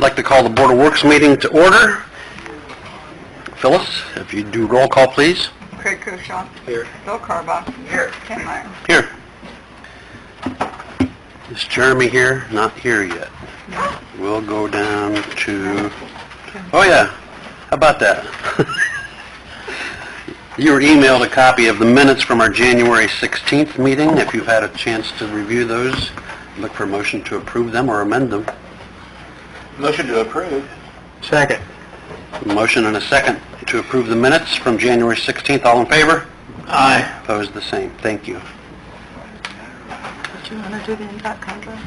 I'd like to call the Board of Works meeting to order. Phyllis, if you do roll call, please. Craig Koshaw. Here. Bill Carbach. Here. Ken Meyer. Here. Is Jeremy here? Not here yet. No. We'll go down to... Oh, yeah. How about that? You were emailed a copy of the minutes from our January 16th meeting. If you've had a chance to review those, look for a motion to approve them or amend them. Motion to approve. Second. Motion and a second to approve the minutes from January 16th. All in favor? Aye. Opposed, the same. Thank you. Do you want to do the impact contract?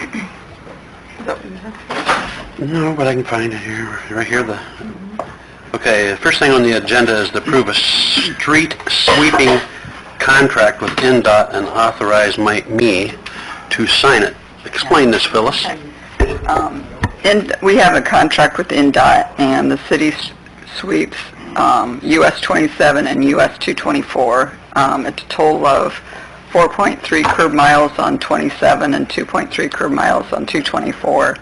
Is that what you said? No, but I can find it here. Right here. Okay, the first thing on the agenda is to approve a street sweeping contract with NDOT and authorize me to sign it. Explain this, Phyllis. And we have a contract with NDOT, and the city sweeps US 27 and US 224 at a total of 4.3 curb miles on 27 and 2.3 curb miles on 224.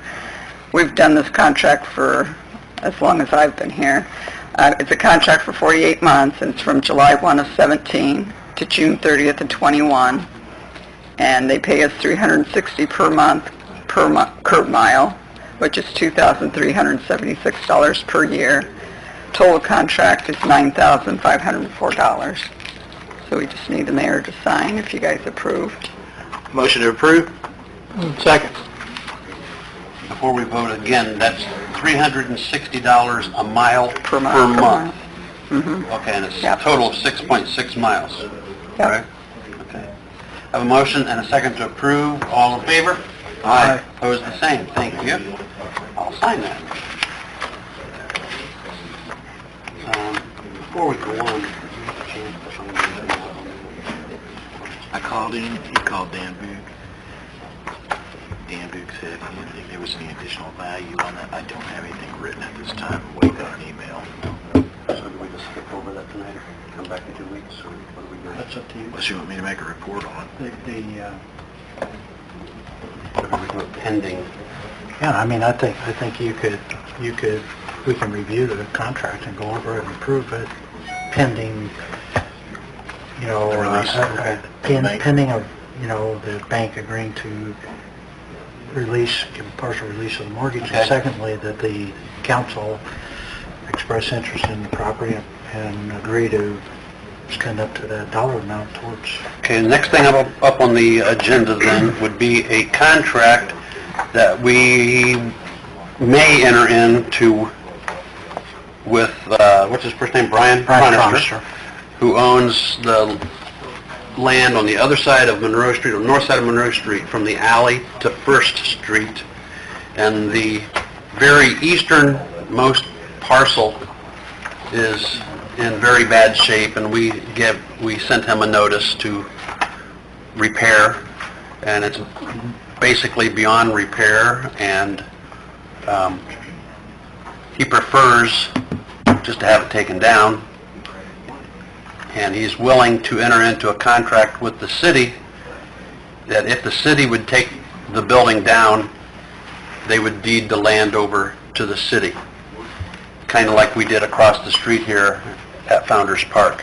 We've done this contract for as long as I've been here. It's a contract for 48 months, and it's from July 1 of 17 to June 30th of 21. And they pay us $360 per month per curb mile, which is $2,376 per year. Total contract is $9,504. So we just need the mayor to sign if you guys approve. Motion to approve. Second. Before we vote again, that's $360 a mile per month. Mm-hmm. Okay, and it's Yep. a total of 6.6 miles. Yep. Right? Okay. I have a motion and a second to approve. All in favor? Aye. Opposed, the same. Thank you. I'll sign that. Before we go on, I called in, he called Dan Boog. Dan Boog said he didn't think there was any additional value on that. I don't have anything written at this time. I'm waiting on an email. so do we just skip over that tonight or come back in 2 weeks? Or what do we do? That's up to you. Unless you want me to make a report on it. What do we do pending? Yeah, I mean, I think we can review the contract and go over it and approve it pending, The release, okay. pending of, the bank agreeing to give partial release of the mortgage. Okay. And secondly, that the council express interest in the property and agree to spend up to that dollar amount towards. Okay, the next thing up on the agenda then would be a contract that we may enter into with, what's his first name, Brian Cronister, who owns the land on the other side of Monroe Street, or north side of Monroe Street, from the alley to First Street. And the very easternmost parcel is in very bad shape, and we sent him a notice to repair, and it's basically beyond repair, and he prefers just to have it taken down, and he's willing to enter into a contract with the city that if the city would take the building down, they would deed the land over to the city, kind of like we did across the street here at Founders Park.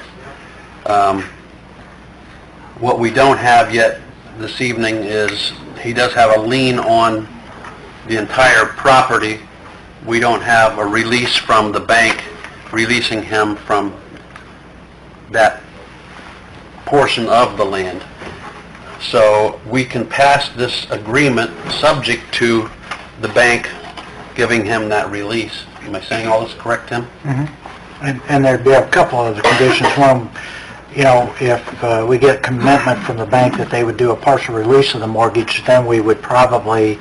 What we don't have yet this evening is he does have a lien on the entire property. We don't have a release from the bank releasing him from that portion of the land. So we can pass this agreement subject to the bank giving him that release. Am I saying all this correct, Tim? Mm-hmm. And there'd be a couple of other conditions. One, if we get commitment from the bank that they would do a partial release of the mortgage, then we would probably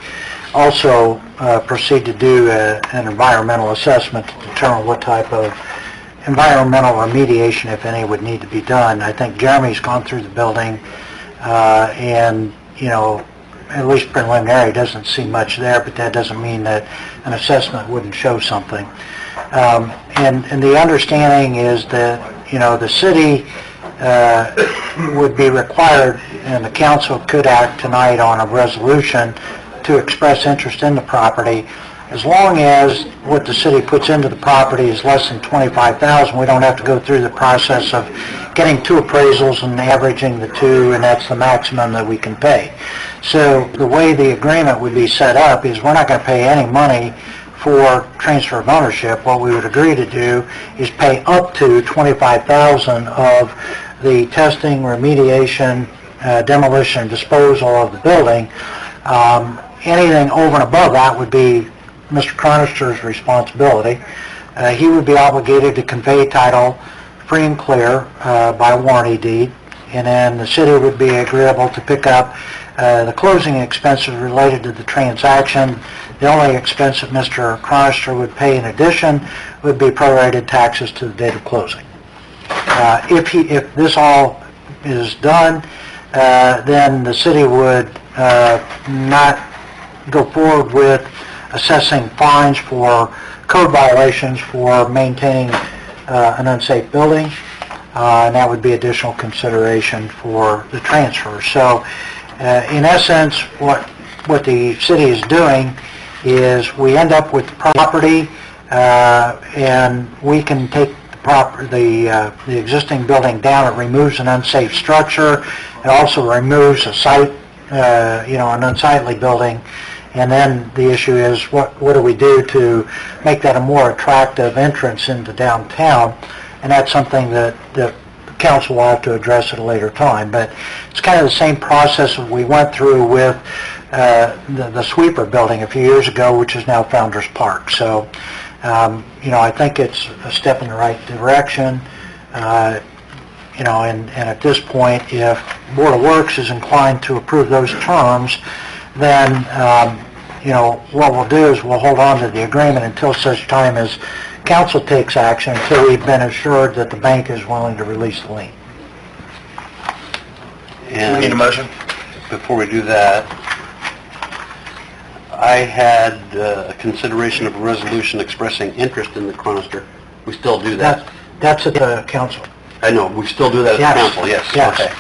also proceed to do an environmental assessment to determine what type of environmental remediation, if any, would need to be done. I think Jeremy's gone through the building, and, at least preliminary, doesn't see much there, but that doesn't mean that an assessment wouldn't show something. And the understanding is that, the city would be required, and the council could act tonight on a resolution to express interest in the property as long as what the city puts into the property is less than $25,000, we don't have to go through the process of getting two appraisals and averaging the two, and that's the maximum that we can pay. So the way the agreement would be set up is we're not going to pay any money for transfer of ownership. What we would agree to do is pay up to $25,000 of the testing, remediation, demolition, disposal of the building. Anything over and above that would be Mr. Cronister's responsibility. He would be obligated to convey title free and clear by warranty deed, and then the city would be agreeable to pick up the closing expenses related to the transaction. The only expense that Mr. Cronister would pay in addition would be prorated taxes to the date of closing. If this all is done, then the city would not go forward with assessing fines for code violations for maintaining an unsafe building, and that would be additional consideration for the transfer. So, in essence, what the city is doing is we end up with the property, and we can take the existing building down. It removes an unsafe structure. It also removes a site, an unsightly building. And then the issue is, what do we do to make that a more attractive entrance into downtown? And that's something that the council will have to address at a later time. But it's kind of the same process that we went through with the Sweeper building a few years ago, which is now Founders Park. So, I think it's a step in the right direction. And at this point, if Board of Works is inclined to approve those terms, then, what we'll do is we'll hold on to the agreement until such time as council takes action, until we've been assured that the bank is willing to release the lien. And Need a motion? before we do that, I had a consideration of a resolution expressing interest in the Cronister. We still do that? That's at the council. I know, we still do that at the council, yes. Yes. Okay.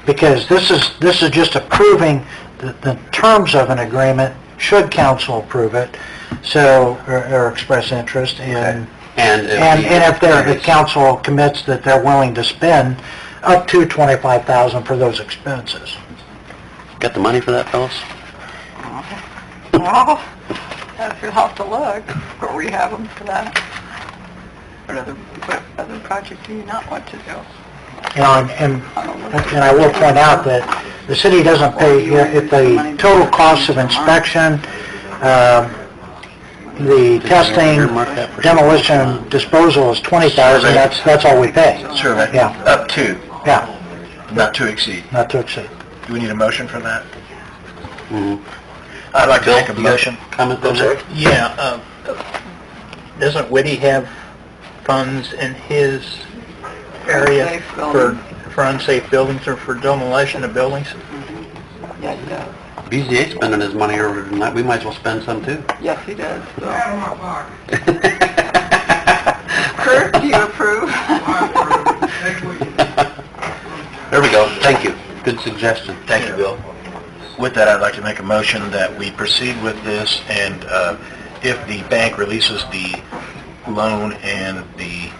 Because this is just approving the terms of an agreement, should council approve it, so, or express interest in, Okay. And if the council commits that they're willing to spend up to $25,000 for those expenses. Got the money for that, fellas? Well, you'll have to look, where we have them for that. What other project do you not want to do? And I will point out that the city doesn't pay, if the total cost of inspection, the testing, demolition, disposal is $20,000, that's all we pay. Survey? Yeah. Up to, Yeah, not to exceed. not to exceed. Do we need a motion for that? Mhm. I'd like to Bill, make a you got motion. comment on I'm sorry? that? Yeah, doesn't Whitty have funds in his area Unsafe building. for unsafe buildings or for demolition of buildings? Yeah, he does. BZA spending his money earlier tonight, we might as well spend some too. Yes, he does. So. Kurt, do you approve? There we go, thank you, good suggestion. Thank you, Bill. With that, I'd like to make a motion that we proceed with this, and if the bank releases the loan and the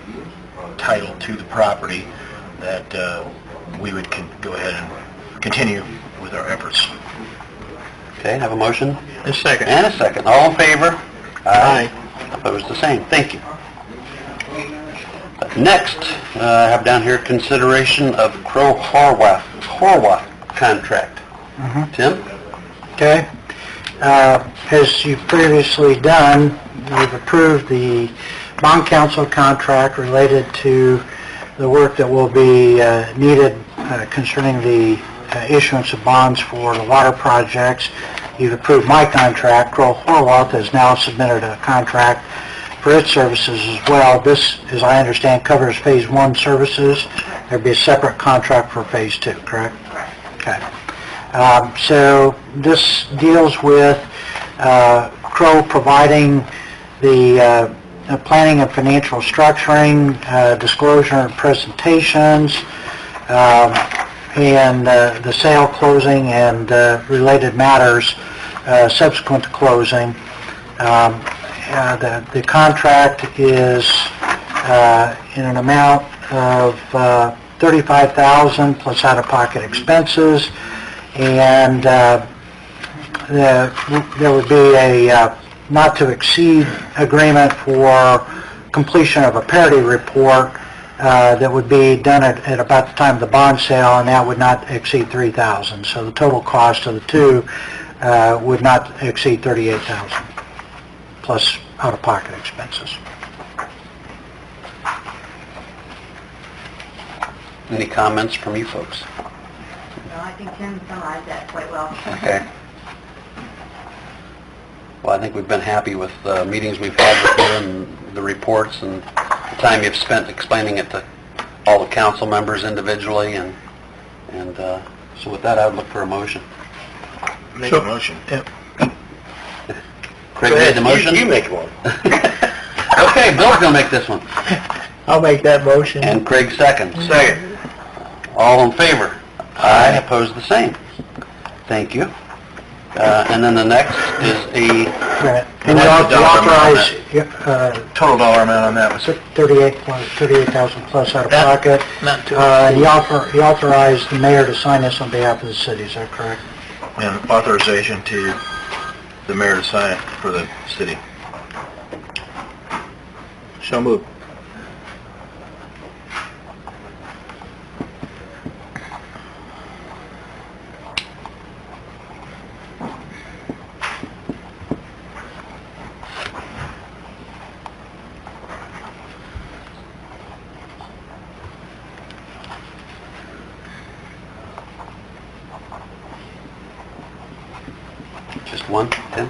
title to the property, that we would go ahead and continue with our efforts. Okay, have a motion? A second. And a second, all in favor? Aye. Opposed, the same, thank you. Next, I have down here consideration of Crow Horwath contract. Tim? Okay. As you've previously done, we've approved the bond council contract related to the work that will be needed concerning the issuance of bonds for the water projects. You've approved my contract. Crow Horwath has now submitted a contract for its services as well. This, as I understand, covers Phase 1 services. There'd be a separate contract for Phase 2, correct? Okay. So this deals with Crow providing the planning and financial structuring, disclosure and presentations, and the sale, closing, and related matters subsequent to closing. the contract is in an amount of $35,000 plus out-of-pocket expenses, and there would be a not-to-exceed agreement for completion of a parity report that would be done at about the time of the bond sale, and that would not exceed $3,000. So the total cost of the two would not exceed $38,000 plus out-of-pocket expenses. Any comments from you folks? Well, I think Tim summarized that quite well. Okay. Well, I think we've been happy with the meetings we've had with you and the reports and the time you've spent explaining it to all the council members individually, and so with that, I would look for a motion. Make a motion. Craig made the motion? You make one. Okay, Bill's gonna make this one. I'll make that motion. And Craig seconds. Second. All in favor? Aye. Opposed, the same. Thank you. And then the next is And you authorize Total dollar amount on that was $38,000 plus out-of-pocket. Not too He authorized the mayor to sign this on behalf of the city, is that correct? an authorization to the mayor to sign it for the city. So moved. just one, Tim?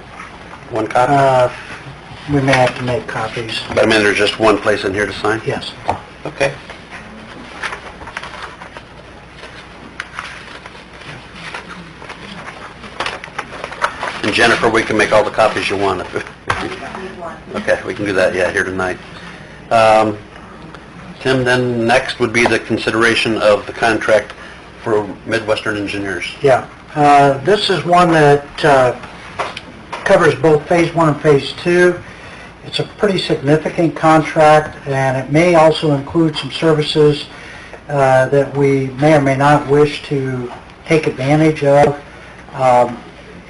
One copy? We may have to make copies. But I mean, there's just one place in here to sign? Yes. Okay. And Jennifer, we can make all the copies you want. Okay, we can do that, yeah, here tonight. Tim, then next would be the consideration of the contract for Midwestern Engineers. Yeah. This is one that covers both Phase 1 and Phase 2. It's a pretty significant contract, and it may also include some services that we may or may not wish to take advantage of.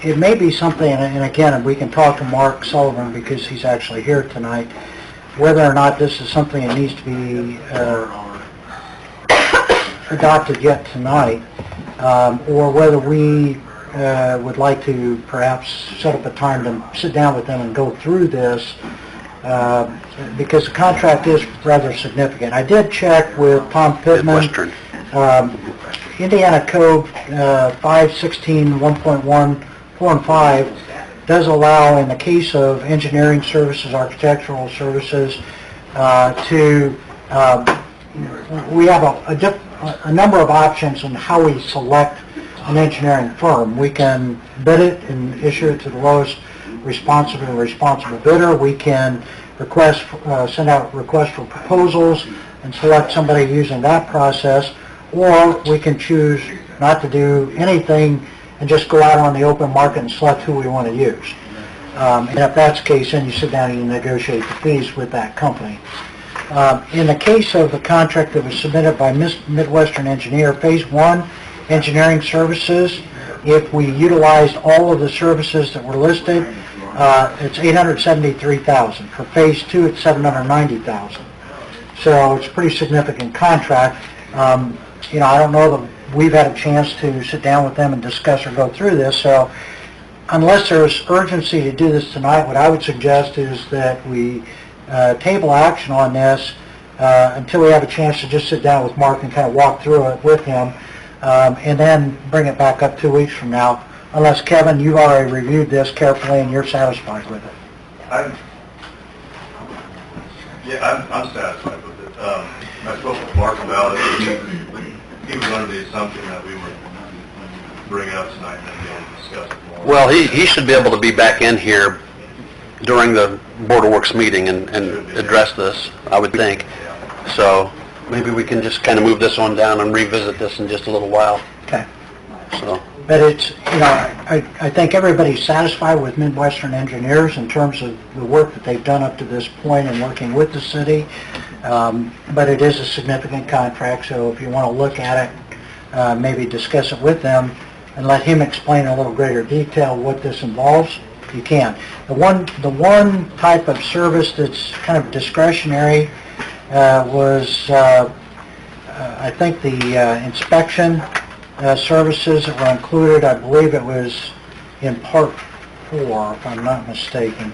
It may be something, and again, we can talk to Mark Sullivan because he's actually here tonight, whether or not this is something that needs to be adopted yet tonight, or whether we would like to perhaps set up a time to sit down with them and go through this, because the contract is rather significant. I did check with Tom Pittman. Midwestern. Indiana Code 516 1.1 4 and 5 does allow, in the case of engineering services, architectural services, we have a number of options on how we select an engineering firm. We can bid it and issue it to the lowest responsible bidder. We can send out requests for proposals and select somebody using that process, or we can choose not to do anything and just go out on the open market and select who we want to use. And if that's the case, then you sit down and you negotiate the fees with that company. In the case of the contract that was submitted by Midwestern Engineer, Phase 1 engineering services, if we utilized all of the services that were listed, it's $873,000. For Phase 2, it's $790,000. So it's a pretty significant contract. I don't know that we've had a chance to sit down with them and discuss or go through this, so unless there's urgency to do this tonight, what I would suggest is that we table action on this until we have a chance to just sit down with Mark and kind of walk through it with him, and then bring it back up 2 weeks from now, unless, Kevin, you've already reviewed this carefully and you're satisfied with it. I'm satisfied with it. I spoke with Mark about it. He was under the assumption that we would bring it up tonight and then be able to discuss it more. Well, he should be able to be back in here during the Board of Works meeting and address this, I would think. So maybe we can just kind of move this one down and revisit this in just a little while. Okay. So, But it's, I think everybody's satisfied with Midwestern Engineers in terms of the work that they've done up to this point in working with the city. But it is a significant contract, so if you want to look at it, maybe discuss it with them and let him explain in a little greater detail what this involves, you can. The one type of service that's kind of discretionary was, I think, the inspection services that were included. I believe it was in Part 4, if I'm not mistaken.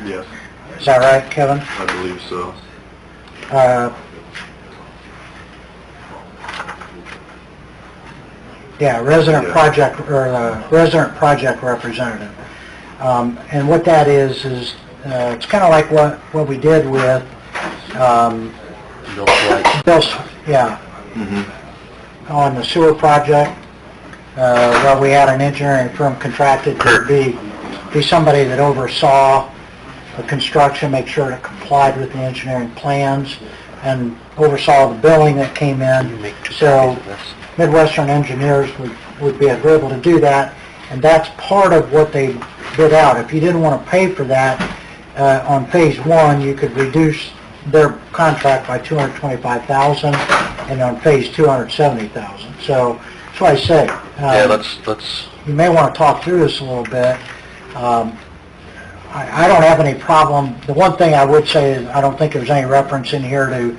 Yes, Is that right, Kevin? I believe so. Yeah, resident Yeah. project, or resident project representative. And what that is it's kind of like what we did with, Bill's, yeah, on the sewer project, where we had an engineering firm contracted to be somebody that oversaw the construction, make sure it complied with the engineering plans, and oversaw the billing that came in. So Midwestern Engineers would be able to do that, and that's part of what they bid out. If you didn't want to pay for that on phase one, you could reduce their contract by $225,000, and on phase 270,000. So that's what I say. Yeah, let's, You may want to talk through this a little bit. I don't have any problem. The one thing I would say is I don't think there's any reference in here to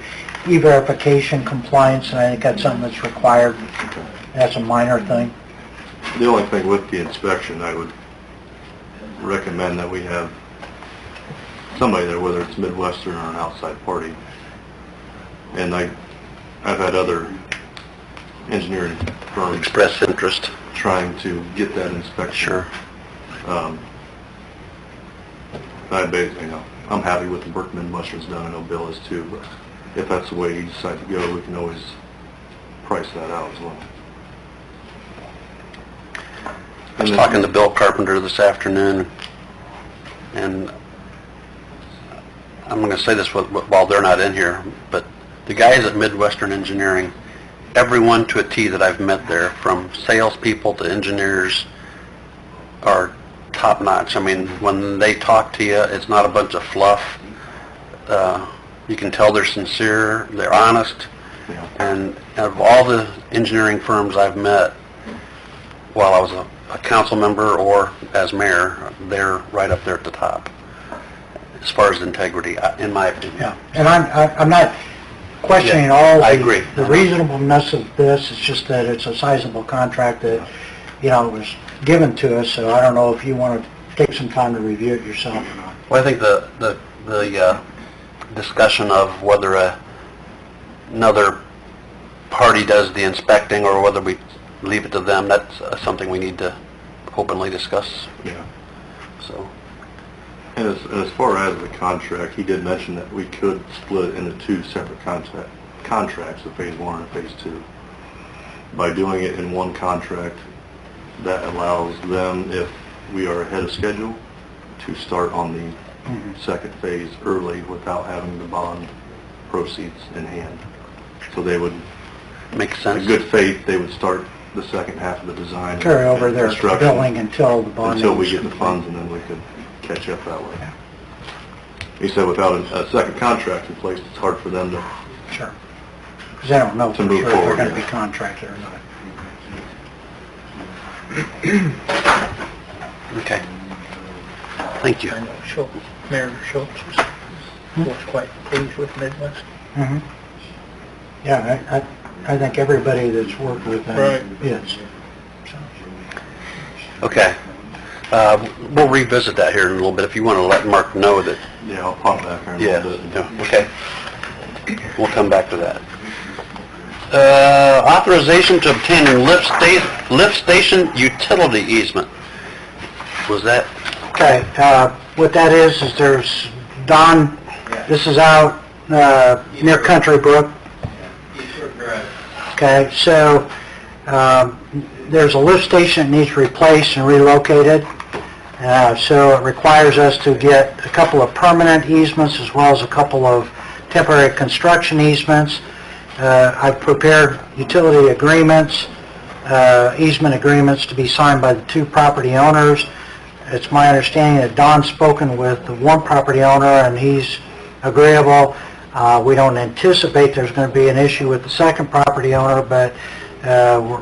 e-verification compliance, and I think that's something that's required. That's a minor thing. The only thing with the inspection, I would recommend that we have somebody there, whether it's Midwestern or an outside party. And I've had other engineering firms express interest. trying to get that inspection. Sure. I'm happy with the work Midwestern's done. I know Bill is too, but if that's the way you decide to go, we can always price that out as well. I was talking to Bill Carpenter this afternoon, and I'm going to say this while they're not in here, but the guys at Midwestern Engineering, everyone to a T that I've met there, from salespeople to engineers, are top-notch. I mean, when they talk to you, it's not a bunch of fluff. You can tell they're sincere, they're honest, and of all the engineering firms I've met, while I was a council member or as mayor, they're right up there at the top as far as integrity, in my opinion. Yeah, and I'm not questioning Yeah, all I agree. the reasonableness of this. It's just that it's a sizable contract that, was given to us, so I don't know if you want to take some time to review it yourself or not. Well, I think the discussion of whether another party does the inspecting or whether we leave it to them, that's something we need to openly discuss. Yeah. So, And as far as the contract, he did mention that we could split it into two separate contracts, the phase one and phase two. By doing it in one contract, that allows them, if we are ahead of schedule, to start on the second phase early without having the bond proceeds in hand. So they would, makes in sense. good faith, they would start the second half of the design. Carry over and their construction billing until the bond... until we is get the complete. funds, and then we could catch up that way. He said without a second contract in place, it's hard for them to... Sure. Because they don't know for To move sure if they're forward, going to yeah. be contracted or not. Okay. Thank you. I know Schultz, Mayor Schultz was quite pleased with Midwest. Mhm. Yeah, I think everybody that's worked with them Right. is. Okay. We'll revisit that here in a little bit if you want to let Mark know that. Yeah, I'll pop back there in a Yeah, little bit. yeah, okay. We'll come back to that. Authorization to obtain a lift station utility easement. Was that? Okay, what that is there's, Don, this is out near Country Brook. Okay, so there's a lift station that needs replaced and relocated. So it requires us to get a couple of permanent easements as well as a couple of temporary construction easements. I've prepared utility agreements, easement agreements to be signed by the two property owners. It's my understanding that Don's spoken with the one property owner and he's agreeable. We don't anticipate there's going to be an issue with the second property owner, but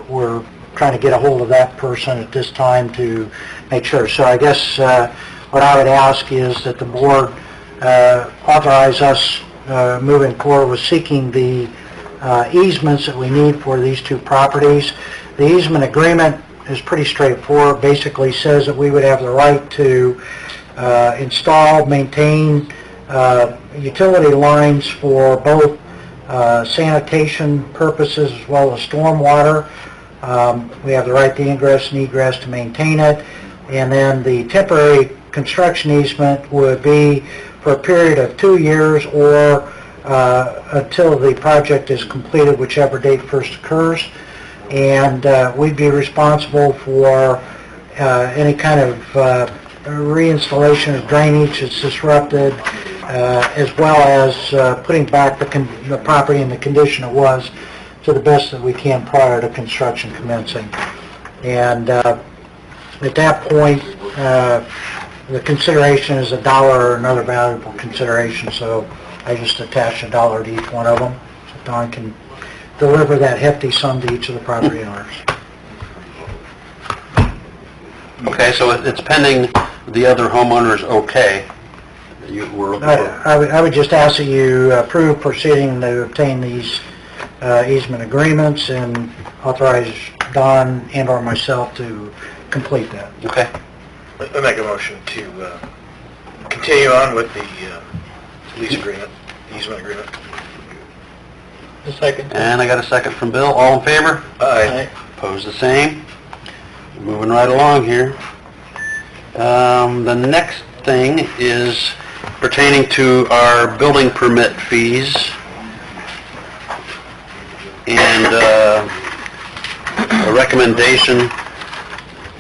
we're trying to get a hold of that person at this time to make sure. So I guess what I would ask is that the board authorize us moving forward with seeking the easements that we need for these two properties. The easement agreement is pretty straightforward. Basically says that we would have the right to install, maintain utility lines for both sanitation purposes as well as stormwater. We have the right to ingress and egress to maintain it. And then the temporary construction easement would be for a period of 2 years or until the project is completed, whichever date first occurs. And we'd be responsible for any kind of reinstallation of drainage that's disrupted, as well as putting back the property in the condition it was to the best that we can prior to construction commencing. And at that point, the consideration is $1 or another valuable consideration, so I just attach $1 to each one of them, so Don can deliver that hefty sum to each of the property owners. Okay, so it's pending the other homeowners okay? I would just ask that you approve proceeding to obtain these easement agreements and authorize Don and/or myself to complete that. Okay. I make a motion to continue on with the lease agreement, easement agreement. The second. And I got a second from Bill. All in favor? Aye. Opposed, the same. Moving right along here. The next thing is pertaining to our building permit fees. And a recommendation.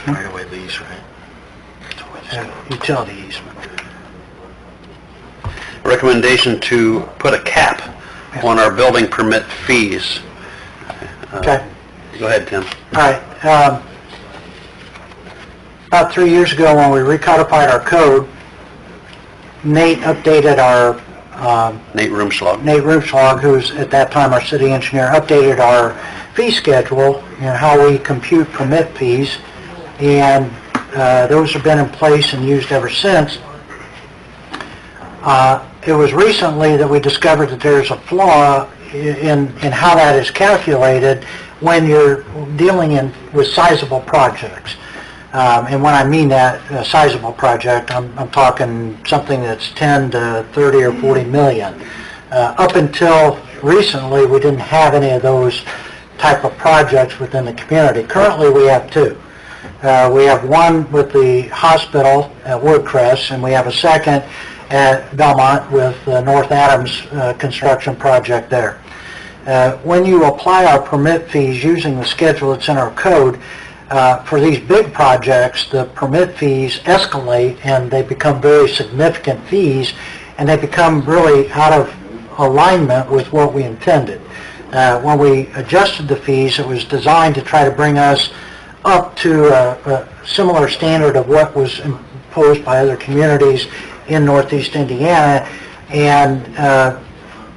Right-of-way lease, right? Utility easement. Recommendation to put a cap on our building permit fees. Okay. Go ahead, Tim. All right. About 3 years ago, when we recodified our code, Nate updated our, Nate Rumschlag. Nate Rumschlag, who's at that time our city engineer, updated our fee schedule and how we compute permit fees, and those have been in place and used ever since. It was recently that we discovered that there's a flaw in how that is calculated when you're dealing with sizable projects. And when I mean that, a sizable project, I'm talking something that's 10 to 30 or 40 million. Up until recently, we didn't have any of those type of projects within the community. Currently, we have two. We have one with the hospital at Woodcrest, and we have a second at Belmont with North Adams construction project there. When you apply our permit fees using the schedule that's in our code, for these big projects, the permit fees escalate and they become very significant fees, and they become really out of alignment with what we intended. When we adjusted the fees, it was designed to try to bring us up to a similar standard of what was imposed by other communities in Northeast Indiana, and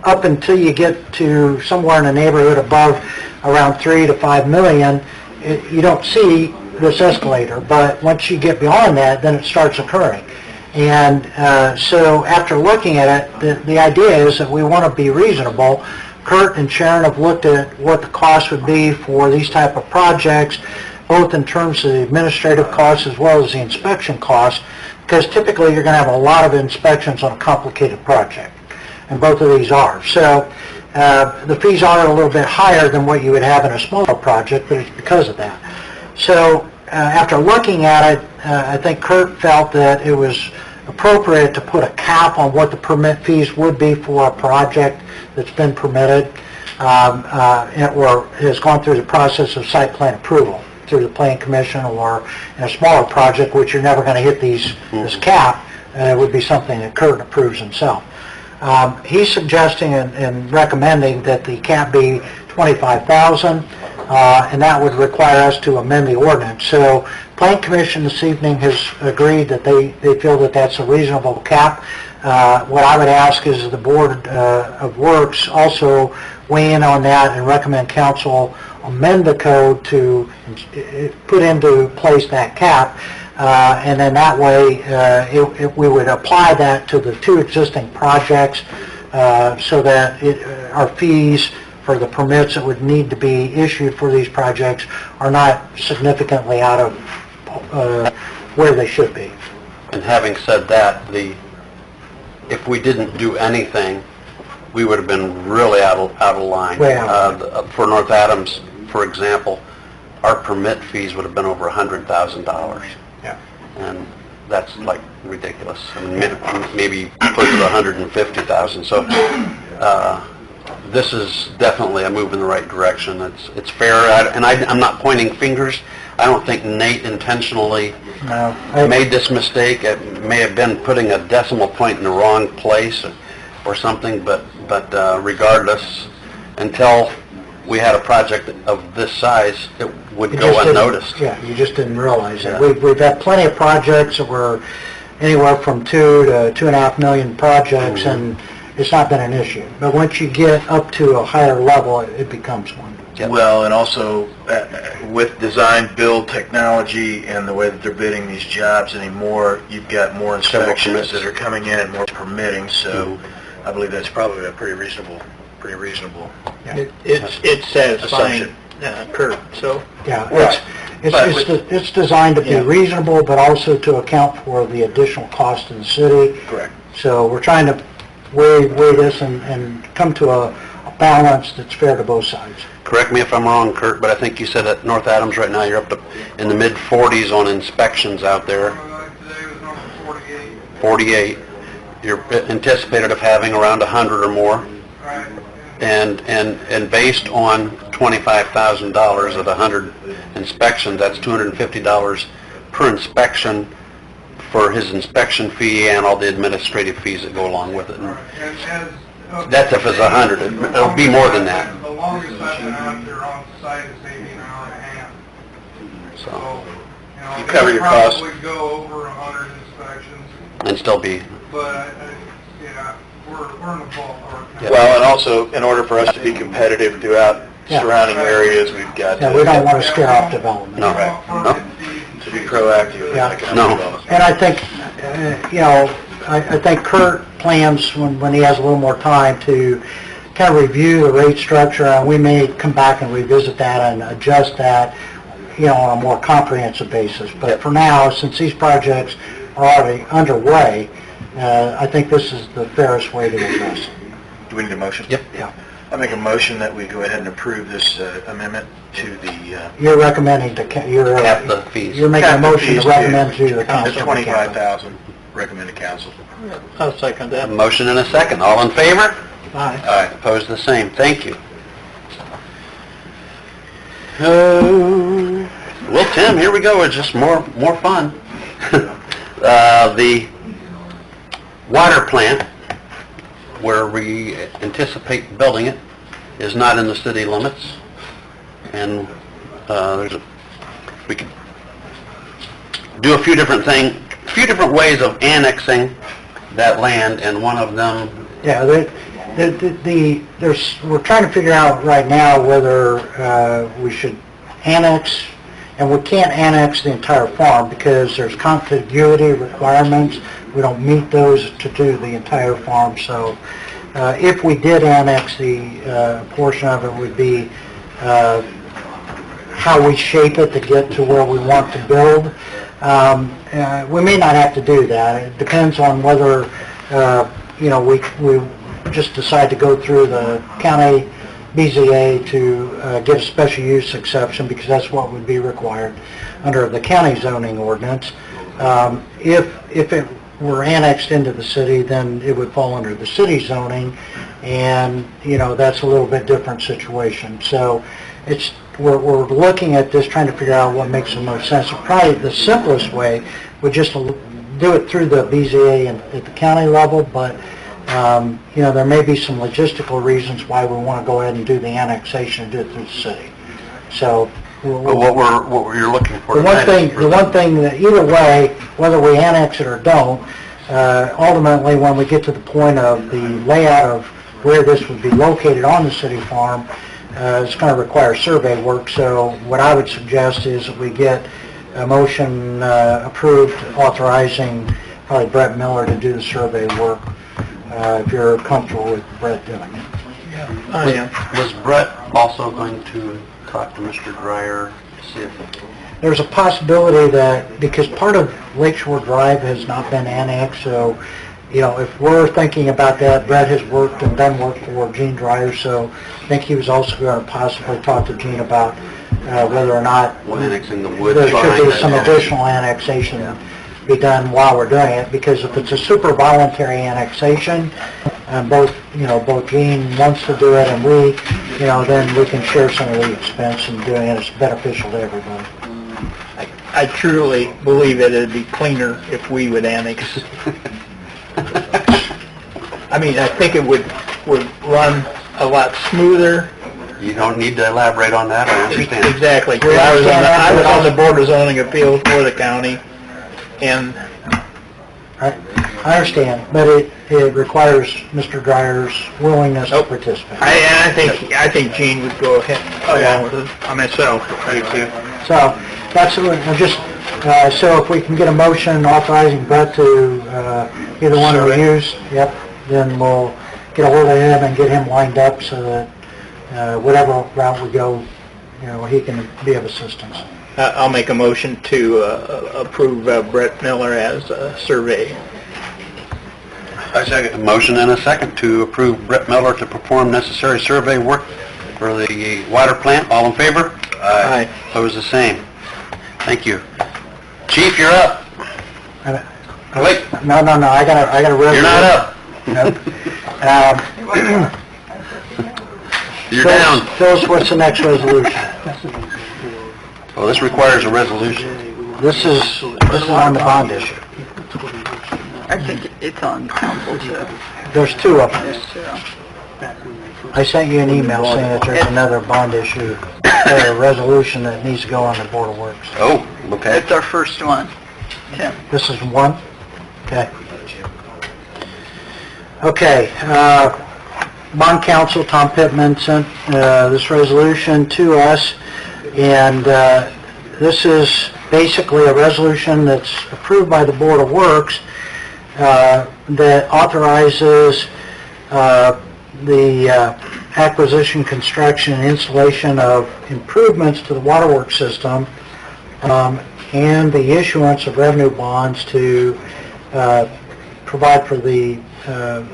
up until you get to somewhere in the neighborhood above around 3 to 5 million, you don't see this escalator, but once you get beyond that, then it starts occurring. And so after looking at it, the idea is that we want to be reasonable. Kurt and Sharon have looked at what the cost would be for these type of projects, both in terms of the administrative costs as well as the inspection costs, because typically you're going to have a lot of inspections on a complicated project, and both of these are. So the fees are a little bit higher than what you would have in a smaller project, but it's because of that. So after looking at it, I think Kurt felt that it was appropriate to put a cap on what the permit fees would be for a project that's been permitted or has gone through the process of site plan approval through the Planning Commission, or in a smaller project, which you're never going to hit this cap, would be something that Kurt approves himself. He's suggesting and recommending that the cap be $25,000, and that would require us to amend the ordinance. So Plan Commission this evening has agreed that they feel that that's a reasonable cap. What I would ask is the Board of Works also weigh in on that and recommend council amend the code to put into place that cap, and then that way we would apply that to the two existing projects so that our fees for the permits that would need to be issued for these projects are not significantly out of where they should be. And having said that, if we didn't do anything, we would have been really out of line. Well, For North Adams, for example, our permit fees would have been over $100,000. Yeah. And that's like ridiculous. I mean, maybe close to $150,000. So this is definitely a move in the right direction. It's fair, and I'm not pointing fingers. I don't think Nate intentionally made this mistake. It may have been putting a decimal point in the wrong place or something, but regardless, until we had a project of this size, it would go unnoticed. Yeah, you just didn't realize it. We've had plenty of projects that were anywhere from 2 to 2.5 million projects, and it's not been an issue. But once you get up to a higher level, it becomes one. Yep. Well, and also with design build technology and the way that they're bidding these jobs anymore, you've got more inspections that are coming in and more permitting, so I believe that's probably a pretty reasonable It's satisfying, Kurt, so. Yeah, Right. it's designed to be reasonable, but also to account for the additional cost to the city. Correct. So we're trying to weigh this and come to a balance that's fair to both sides. Correct me if I'm wrong, Kurt, but I think you said at North Adams right now you're up to in the mid-40s on inspections out there. Today was number 48. 48. You're anticipated of having around 100 or more. Right. And based on $25,000 of 100 inspections, that's $250 per inspection for his inspection fee and all the administrative fees that go along with it. That's if it's 100. It'll be more than that. The longest I've been out there on site is maybe an hour and a half. So, You cover your costs. Probably go over 100 inspections, and still be, but, yeah, we're in the ballpark. Yeah. Well, and also, in order for us to be competitive throughout surrounding areas, we've got Yeah, we don't want to scare off development. No. to be proactive. Yeah. Economic No. development. And I think, I think Kurt plans, when he has a little more time, to kind of review the rate structure, and we may come back and revisit that and adjust that, on a more comprehensive basis. But for now, since these projects are already underway, I think this is the fairest way to address it. Do we need a motion? Yep. Yeah. I make a motion that we go ahead and approve this amendment to the... You're recommending you're Cap the fees. making a cap the motion to fees recommend to the council. The $25,000 recommended council. I'll second a that. motion and a second. All in favor? Aye. Aye. Opposed, the same. Thank you. Well, Tim, here we go. It's just more fun. The water plant, where we anticipate building it, is not in the city limits, and we could do a few different ways of annexing that land, and one of them. Yeah, we're trying to figure out right now whether we should annex, and we can't annex the entire farm because there's contiguity requirements. We don't meet those to do the entire farm, so if we did annex the portion of it, would be how we shape it to get to where we want to build. We may not have to do that. It depends on whether, we just decide to go through the county BZA to get a special use exception, because that's what would be required under the county zoning ordinance. If it were annexed into the city, then it would fall under the city zoning, and, that's a little bit different situation. So we're looking at this, trying to figure out what makes the most sense. Probably the simplest way would just do it through the BZA and at the county level, but there may be some logistical reasons why we want to go ahead and do the annexation and do it through the city. So, But what you're looking for the one tonight is thing, the one thing that either way, whether we annex it or don't, ultimately, when we get to the point of the layout of where this would be located on the city farm, it's going to require survey work. So what I would suggest is that we get a motion approved authorizing probably Brett Miller to do the survey work, if you're comfortable with Brett doing it. I am. Was Brett also going to talk to Mr. Dreyer, see if... There's a possibility that, because part of Lakeshore Drive has not been annexed, so, if we're thinking about that, Brett has worked and done work for Gene Dreyer, so I think he was also going to possibly talk to Gene about whether or not annexing the woods there should behind be it. some additional annexation be done while we're doing it, because if it's a super voluntary annexation, both Gene wants to do it and we, then we can share some of the expense in doing it. It's beneficial to everybody. I truly believe that it'd be cleaner if we would annex. I mean, I think it would run a lot smoother. You don't need to elaborate on that, I understand. Exactly. 'Cause I was on the Board of Zoning Appeals for the county, and I understand, but it requires Mr. Dryer's willingness to participate. I think Gene would go ahead along with it. I myself. So, that's, so if we can get a motion authorizing Brett to be the one to use, then we'll get a hold of him and get him lined up so that whatever route we go, he can be of assistance. I'll make a motion to approve Brett Miller as a survey. I second. A motion and a second to approve Brett Miller to perform necessary survey work for the water plant. All in favor? Aye. Opposed, the same. Thank you. Chief, you're up. Wait, No, I got a resolution. you're not up. You're down. Phyllis, what's the next resolution? Well, this requires a resolution. This is on the bond issue. I think it's on council too. There's two of them. There's two. I sent you an email saying that there's another bond issue, a resolution that needs to go on the Board of Works. Oh, okay. It's our first one, Tim. This is one? Okay. Okay, bond counsel, Tom Pittman, sent this resolution to us, and this is basically a resolution that's approved by the Board of Works that authorizes the acquisition, construction, and installation of improvements to the waterworks system, and the issuance of revenue bonds to provide for the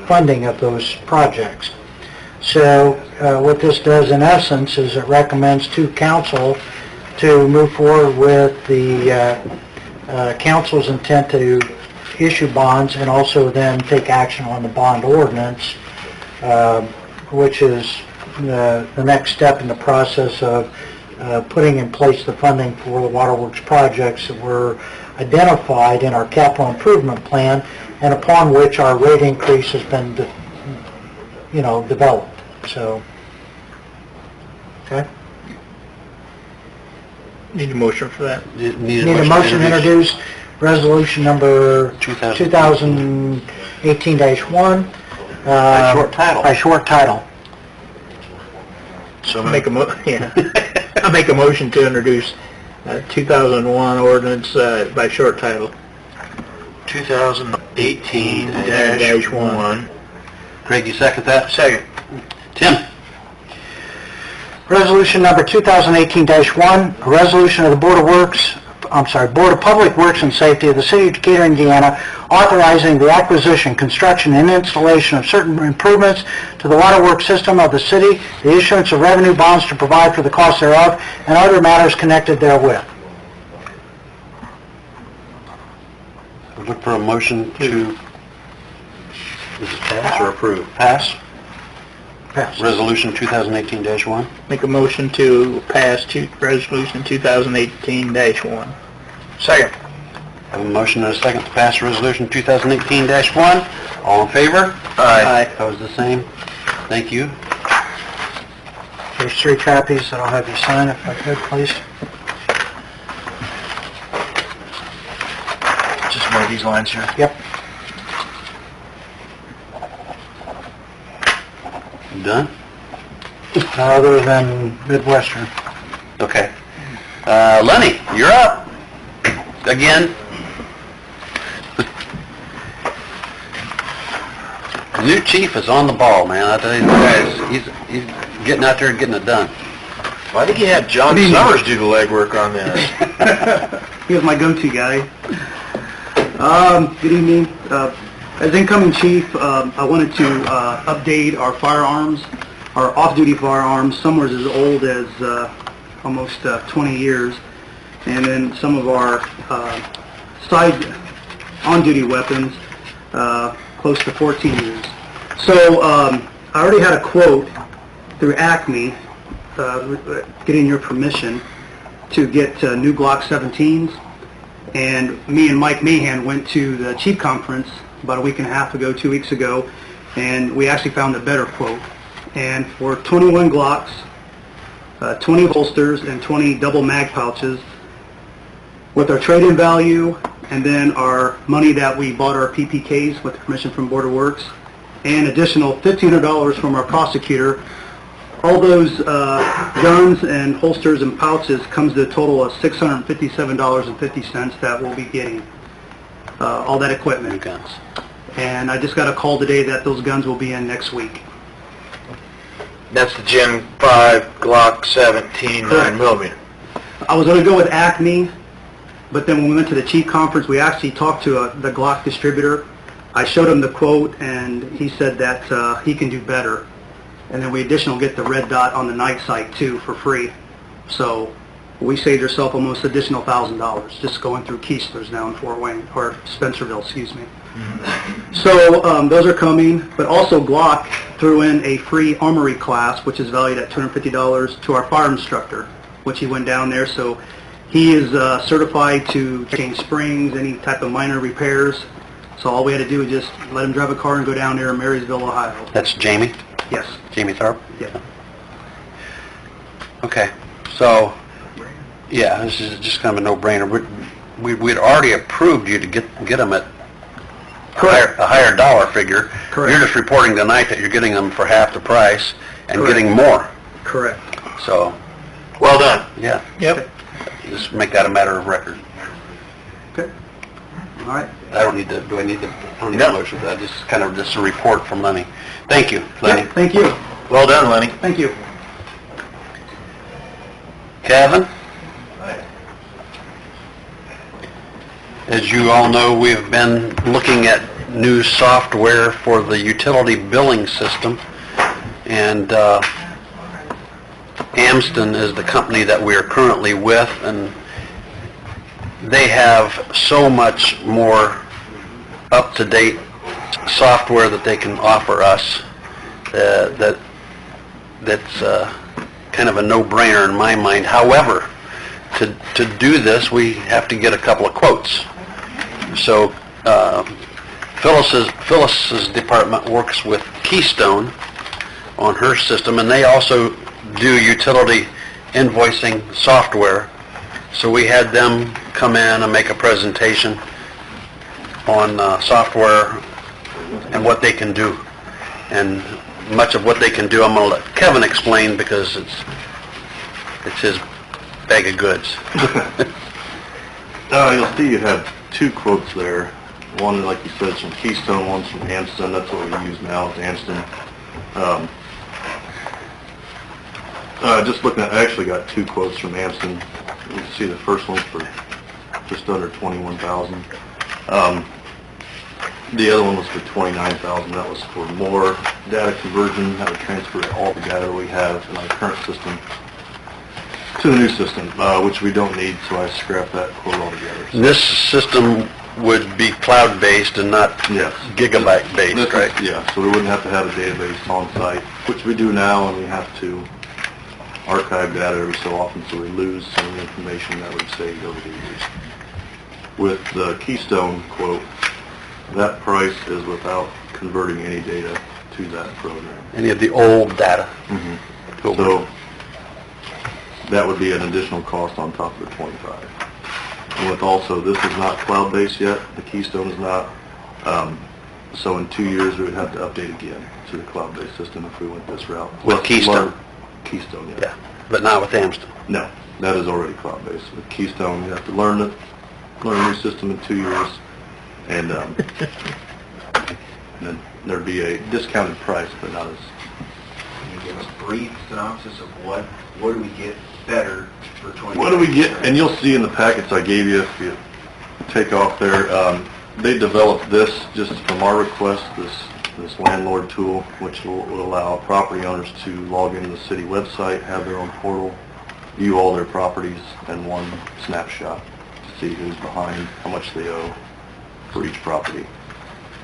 funding of those projects. So what this does in essence is it recommends to council to move forward with the council's intent to issue bonds and also then take action on the bond ordinance, which is the next step in the process of putting in place the funding for the waterworks projects that were identified in our capital improvement plan and upon which our rate increase has been, developed. So, okay. Need a motion for that. Need a motion to introduce resolution number 2018-1. By short title. By short title. So I'll make a motion to introduce 2001 ordinance by short title. 2018-1. Greg, you second that? Second. Tim? Resolution number 2018-1, a resolution of the Board of Public Works and Safety of the City of Decatur, Indiana, authorizing the acquisition, construction, and installation of certain improvements to the waterworks system of the city, the issuance of revenue bonds to provide for the cost thereof, and other matters connected therewith. We'll look for a motion to... Is it pass or approve? Pass. Pass. Resolution 2018-1. Make a motion to pass resolution 2018-1. Second. I have a motion and a second to pass resolution 2018-1. All in favor? Aye. Opposed, the same? Thank you. There's 3 copies that I'll have you sign if I could, please. Just one of these lines here. Yep. You done? Other than Midwestern. Okay. Lenny, you're up. Again. The new chief is on the ball, man. I tell you, guys, he's getting out there and getting it done. Well, I think you had John Summers do the legwork on this. He was my go-to guy. Good evening. As incoming chief, I wanted to update our firearms, our off-duty firearms. Some are as old as almost 20 years, and then some of our side on-duty weapons close to 14 years. So I already had a quote through Acme, getting your permission to get new Glock 17s. And me and Mike Mahan went to the chief conference about a week and a half ago, 2 weeks ago, and we actually found a better quote. And for 21 Glocks, 20 holsters, and 20 double mag pouches, with our trade-in value, and then our money that we bought our PPKs with permission from Border Works, and additional $1,500 from our prosecutor, all those guns and holsters and pouches comes to a total of $657.50 that we'll be getting, all that New equipment. guns. And I just got a call today that those guns will be in next week. That's the Gen 5 Glock 17 9mm. I was going to go with Acme, but then when we went to the chief conference, we actually talked to the Glock distributor. I showed him the quote, and he said that he can do better. And then we additionally get the red dot on the night sight too for free. So we saved ourselves almost additional $1,000 just going through Keesler's now in Fort Wayne, or Spencerville, excuse me. So those are coming, but also Glock threw in a free armory class, which is valued at $250 to our fire instructor, which he went down there. So he is certified to change springs, any type of minor repairs. So all we had to do was just let him drive a car and go down there in Marysville, Ohio. That's Jamie? Yes. Jamie Tharp? Yeah. Okay, so, yeah, this is just kind of a no-brainer. We'd already approved you to get them at a higher dollar figure. Correct. You're just reporting tonight that you're getting them for half the price and Correct. getting more. Correct. So, Well done. yeah, Yep. just make that a matter of record. Okay. All right. I don't need to, do I need to, I don't need No. a motion for that, just kind of just a report from Lenny. Thank you, Lenny. Yeah, thank you. Well done, Lenny. Thank you. Kevin? As you all know, we've been looking at new software for the utility billing system, and Amston is the company that we are currently with, and they have so much more up-to-date software that they can offer us that's kind of a no-brainer in my mind. However, to do this, we have to get a couple of quotes. So Phyllis's department works with Keystone on her system, and they also do utility invoicing software. So we had them come in and make a presentation on software and what they can do. And much of what they can do, I'm going to let Kevin explain because it's his bag of goods. You'll see you have 2 quotes there. One, like you said, from Keystone, one's from Amston. That's what we use now, is Amston. Just looking at, I actually got 2 quotes from Amston. You can see the first one's for just under $21,000. The other one was for $29,000. That was for more data conversion, how to transfer all the data we have in our current system to the new system, which we don't need, so I scrapped that quote altogether. So, This system would be cloud-based and not yes. gigabyte-based, This is- right? Yeah, so we wouldn't have to have a database on site, which we do now, and we have to archive data every so often, so we lose some of the information that we've saved over the years. With the Keystone quote, That price is without converting any data to that program. Any of the old data? So that would be an additional cost on top of the 25. And with also, this is not cloud-based yet, the Keystone is not. So in 2 years, we would have to update again to the cloud-based system if we went this route. With Keystone? Keystone, yeah. Yeah, but not with Amston. No, that is already cloud-based. With Keystone, you have to learn a new system in 2 years, and then there'd be a discounted price, but not as... Can you give us a brief synopsis of what do we get better for 20? What do we get? And you'll see in the packets I gave you, if you take off there, they developed this just from our request, this landlord tool, which will allow property owners to log into the city website, have their own portal, view all their properties in one snapshot to see who's behind, how much they owe for each property.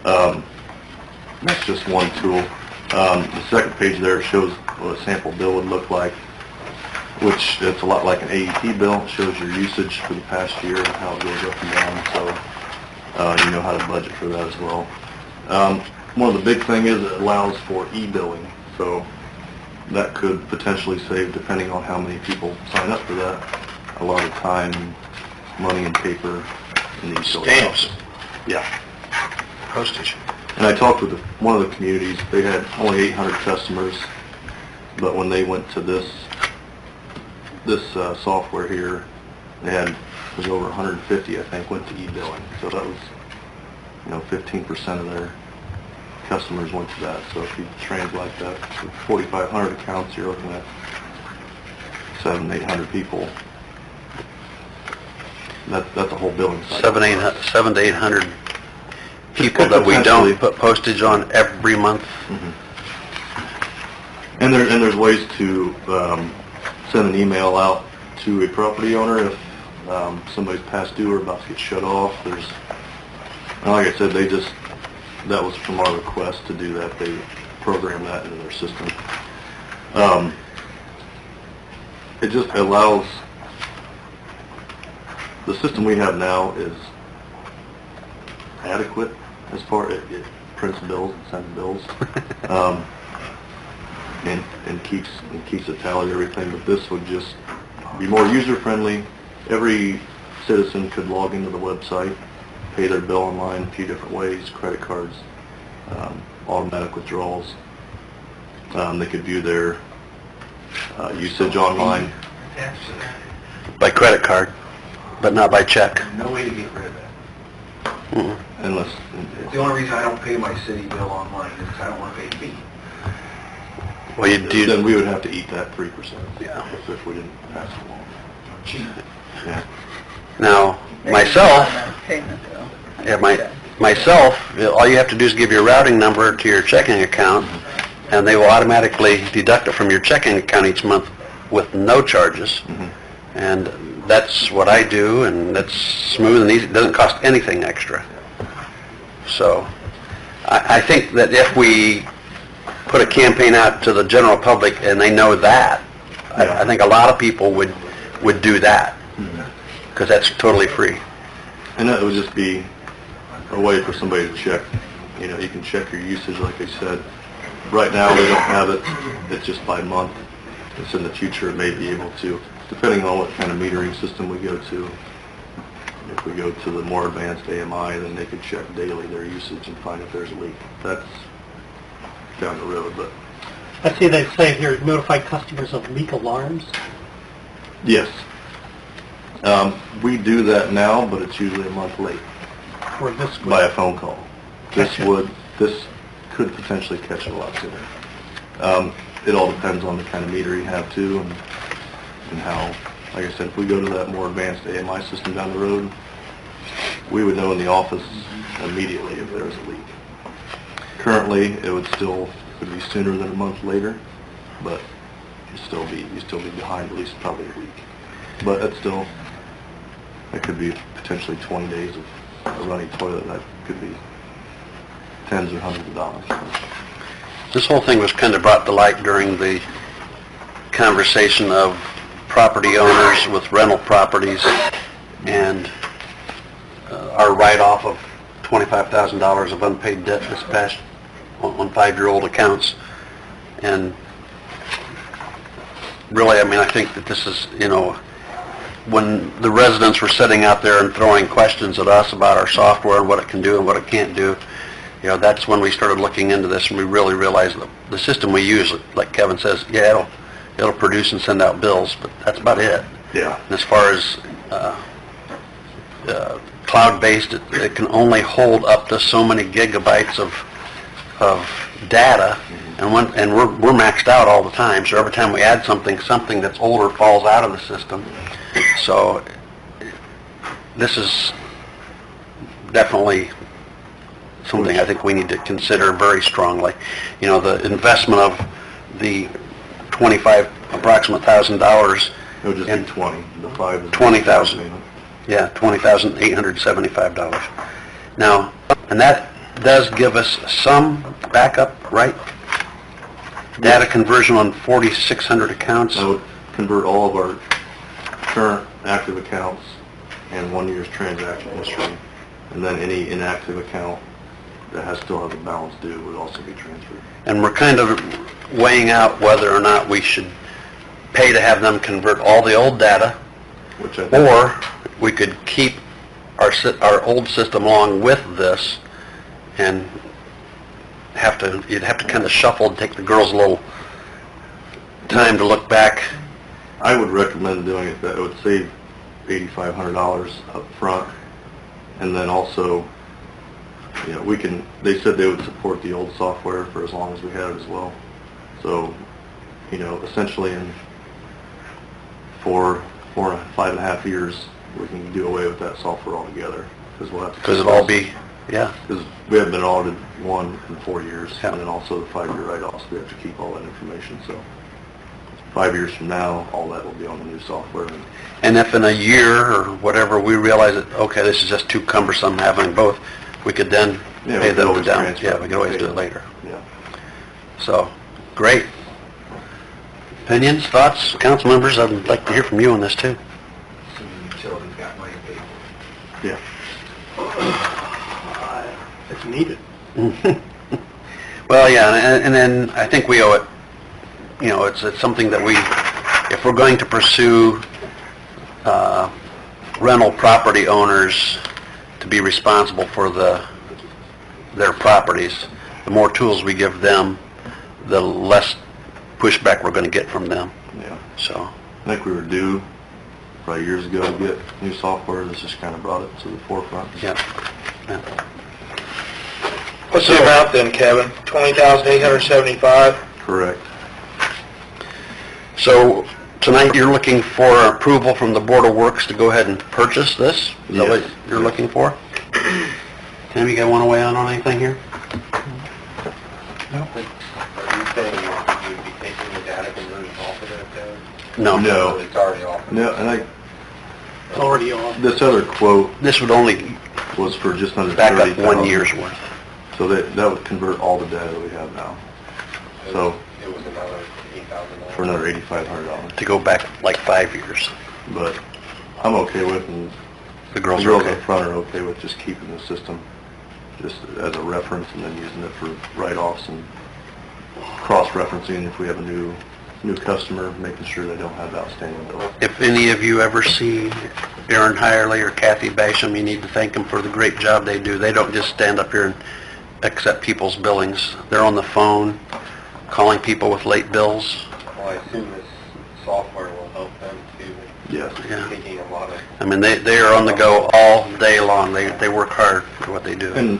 That's just one tool. The second page there shows what a sample bill would look like, which it's a lot like an AEP bill. It shows your usage for the past year and how it goes up and down, so you know how to budget for that as well. One of the big things is it allows for e-billing, so that could potentially save, depending on how many people sign up for that, a lot of time, money, and paper in the utility Stamps. office. Yeah. Postage. And I talked with one of the communities. They had only 800 customers, but when they went to this software here, it was over 150, I think, went to e-billing. So that was, 15% of their customers went to that. So if you translate that to 4,500 accounts, you're looking at 700-800 people. That's a whole billing cycle. 700 to 800 people that we don't put postage on every month. And there's ways to send an email out to a property owner if somebody's past due or about to get shut off. And like I said, that was from our request to do that. They program that into their system. It just allows, the system we have now is adequate as far as it prints bills and sends bills. And keeps a tally of everything, but this would just be more user-friendly. Every citizen could log into the website, pay their bill online a few different ways, credit cards, automatic withdrawals. They could view their usage online. By credit card, but not by check. No way to get rid of that. Unless, The only reason I don't pay my city bill online is because I don't want to pay a fee. Well, you do. then we would have to eat that 3%. Yeah. If we didn't pass it along. Cheap. Yeah. Now, myself, Payment, though. yeah, myself, all you have to do is give your routing number to your checking account, and they will automatically deduct it from your checking account each month with no charges. And that's what I do, and that's smooth and easy. It doesn't cost anything extra. So, I think that if we put a campaign out to the general public and they know that, I think a lot of people would do that, because that's totally free. And that would just be a way for somebody to check. You can check your usage, like I said. Right now, they don't have it. It's just by month. It's in the future, it may be able to, depending on what kind of metering system we go to. If we go to the more advanced AMI, then they could check daily their usage and find if there's a leak. That's down the road, but I see they say here, notify customers of leak alarms. yes. We do that now, but it's usually a month late Or this by a way. phone call. This could potentially catch it a lot sooner. It all depends on the kind of meter you have too, and how, like I said, if we go to that more advanced AMI system down the road, we would know in the office immediately if there was a leak. Currently, it would be sooner than a month later, but you'd still be behind at least probably a week. But that could be potentially 20 days of a running toilet. That could be tens or hundreds of dollars. This whole thing was kind of brought to light during the conversation of property owners with rental properties and our write-off of $25,000 of unpaid debt this past, on 5-year-old accounts. And really, I mean, I think that this is, you know, when the residents were sitting out there and throwing questions at us about our software and what it can do and what it can't do, you know, that's when we started looking into this, and we really realized that the system we use, like Kevin says, yeah, it'll produce and send out bills, but that's about it. Yeah. And as far as cloud-based, it can only hold up to so many gigabytes of data, and we're maxed out all the time. So every time we add something that's older falls out of the system. So this is definitely something I think we need to consider very strongly. You know, the investment of the approximate $1,000. It would just be 20. The 5 is... 20,000. Yeah, $20,875. Now, and that does give us some backup, right? Data conversion on 4,600 accounts. That would convert all of our current active accounts and 1 year's transaction history, and then any inactive account that still has a balance due would also be transferred. And we're kind of weighing out whether or not we should pay to have them convert all the old data, Which I think, or we could keep our old system along with this, and you'd have to kind of shuffle and take the girls a little time to look back. I would recommend doing it that it would save $8,500 up front, and then also, you know, they said they would support the old software for as long as we had it as well. So, you know, essentially in 5.5 years, we can do away with that software altogether, because we'll have to... Because it'll all be, yeah. Because we haven't been audited in 4 years, Yeah. and then also the 5-year write-offs, we have to keep all that information, so 5 years from now, all that will be on the new software. And if in a year or whatever we realize that, okay, this is just too cumbersome having both, we could then Yeah, pay we could them always down. transfer Yeah, it. we could always do it later. Yeah. So, great. Opinions, thoughts, council members? I'd like to hear from you on this too. Utilities got money paid. Yeah. It's needed. Well, yeah, and then I think we owe it, you know, it's something that if we're going to pursue rental property owners to be responsible for their properties, the more tools we give them, the less pushback we're going to get from them. Yeah. So, I think we were due probably years ago to get new software. This just kind of brought it to the forefront. yeah. What's the amount then, Kevin? $20,875? Correct. So, tonight you're looking for approval from the Board of Works to go ahead and purchase this? Is that what Yes. you're looking for? Tim, you got one away on anything here? Are you saying you'd be taking the data conversion off of that, though? No. No. It's already off. No, and It's already on. this other quote This would only was for just under back up 30,000. 1 year's worth. So that would convert all the data we have now. So It was another $8,000. for another $8,500. To go back like 5 years. But I'm okay with, and The the girls are girls okay. up front are okay with just keeping the system just as a reference, and then using it for write-offs and cross-referencing if we have a new customer, making sure they don't have outstanding bills. If any of you ever see Aaron Hirely or Kathy Basham, you need to thank them for the great job they do. They don't just stand up here and accept people's billings. They're on the phone, calling people with late bills. Well, I assume this software will help them too. Yes. Yeah. Taking a lot of... I mean, they are on the go all day long. They work hard for what they do. And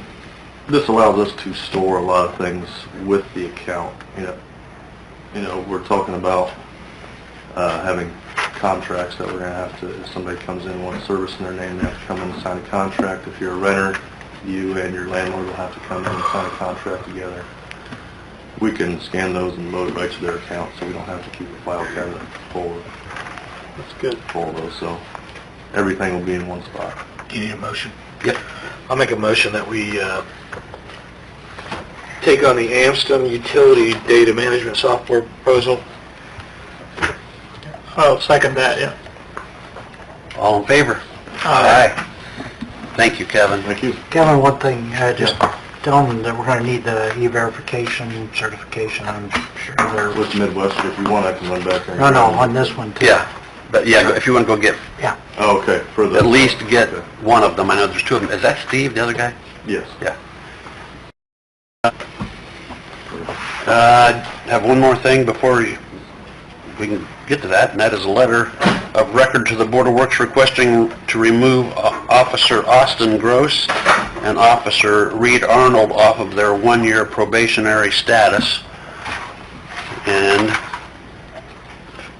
this allows us to store a lot of things with the account. You know, we're talking about having contracts that we're going to have to, if somebody comes in, wants service in their name, they have to come in and sign a contract. If you're a renter, you and your landlord will have to come in and sign a contract together. We can scan those and load it right to their account, so we don't have to keep a file cabinet full of those. So everything will be in one spot. Do you need a motion? Yep. I'll make a motion that we take on the Amston Utility Data Management Software proposal. I'll second that, yeah. All in favor? Aye. Thank you, Kevin. Thank you. Kevin, one thing, just tell them that we're going to need the e-verification certification, I'm sure they're... With Midwest, if you want, I can run back there. No, on this one, too. Yeah, but yeah, if you want to go get, Yeah. Oh, okay, for the... at least get Okay. one of them. I know there's two of them. Is that Steve, the other guy? Yes. Yeah. Have one more thing before we can get to that, and that is a letter of record to the Board of Works requesting to remove Officer Austin Gross and Officer Reed Arnold off of their one-year probationary status. And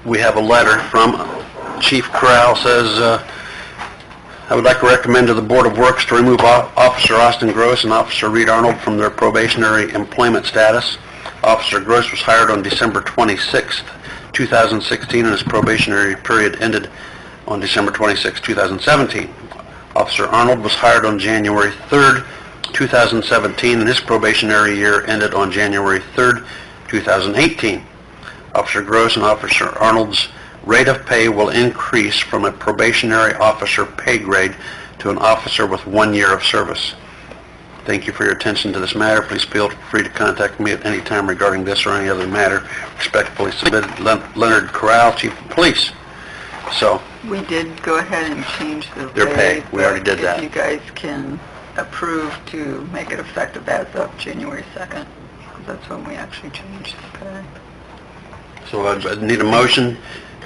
we have a letter from Chief Corral, says, I would like to recommend to the Board of Works to remove Officer Austin Gross and Officer Reed Arnold from their probationary employment status. Officer Gross was hired on December 26th, 2016, and his probationary period ended on December 26, 2017. Officer Arnold was hired on January 3rd, 2017, and his probationary year ended on January 3rd, 2018. Officer Gross and Officer Arnold's rate of pay will increase from a probationary officer pay grade to an officer with 1 year of service. Thank you for your attention to this matter. Please feel free to contact me at any time regarding this or any other matter. Respectfully submitted, Leonard Corral, Chief of Police. So, We did go ahead and change the Their pay. rate, We already but did that. If you guys can approve to make it effective as of January 2nd, that's when we actually changed the pay. so I need a motion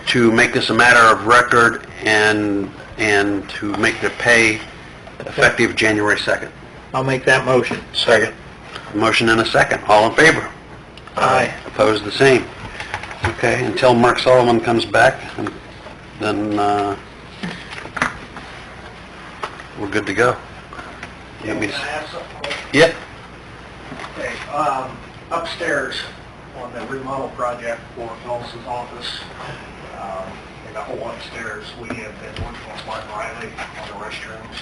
to make this a matter of record and to make the pay effective January 2nd. I'll make that motion. Second. Motion and a second. All in favor? Aye. Opposed, the same. Okay, until Mark Sullivan comes back, and then we're good to go. You want me to- Yep. Okay, upstairs on the remodel project for Phyllis's office, in the whole upstairs, we have been working with Mark Riley on the restrooms.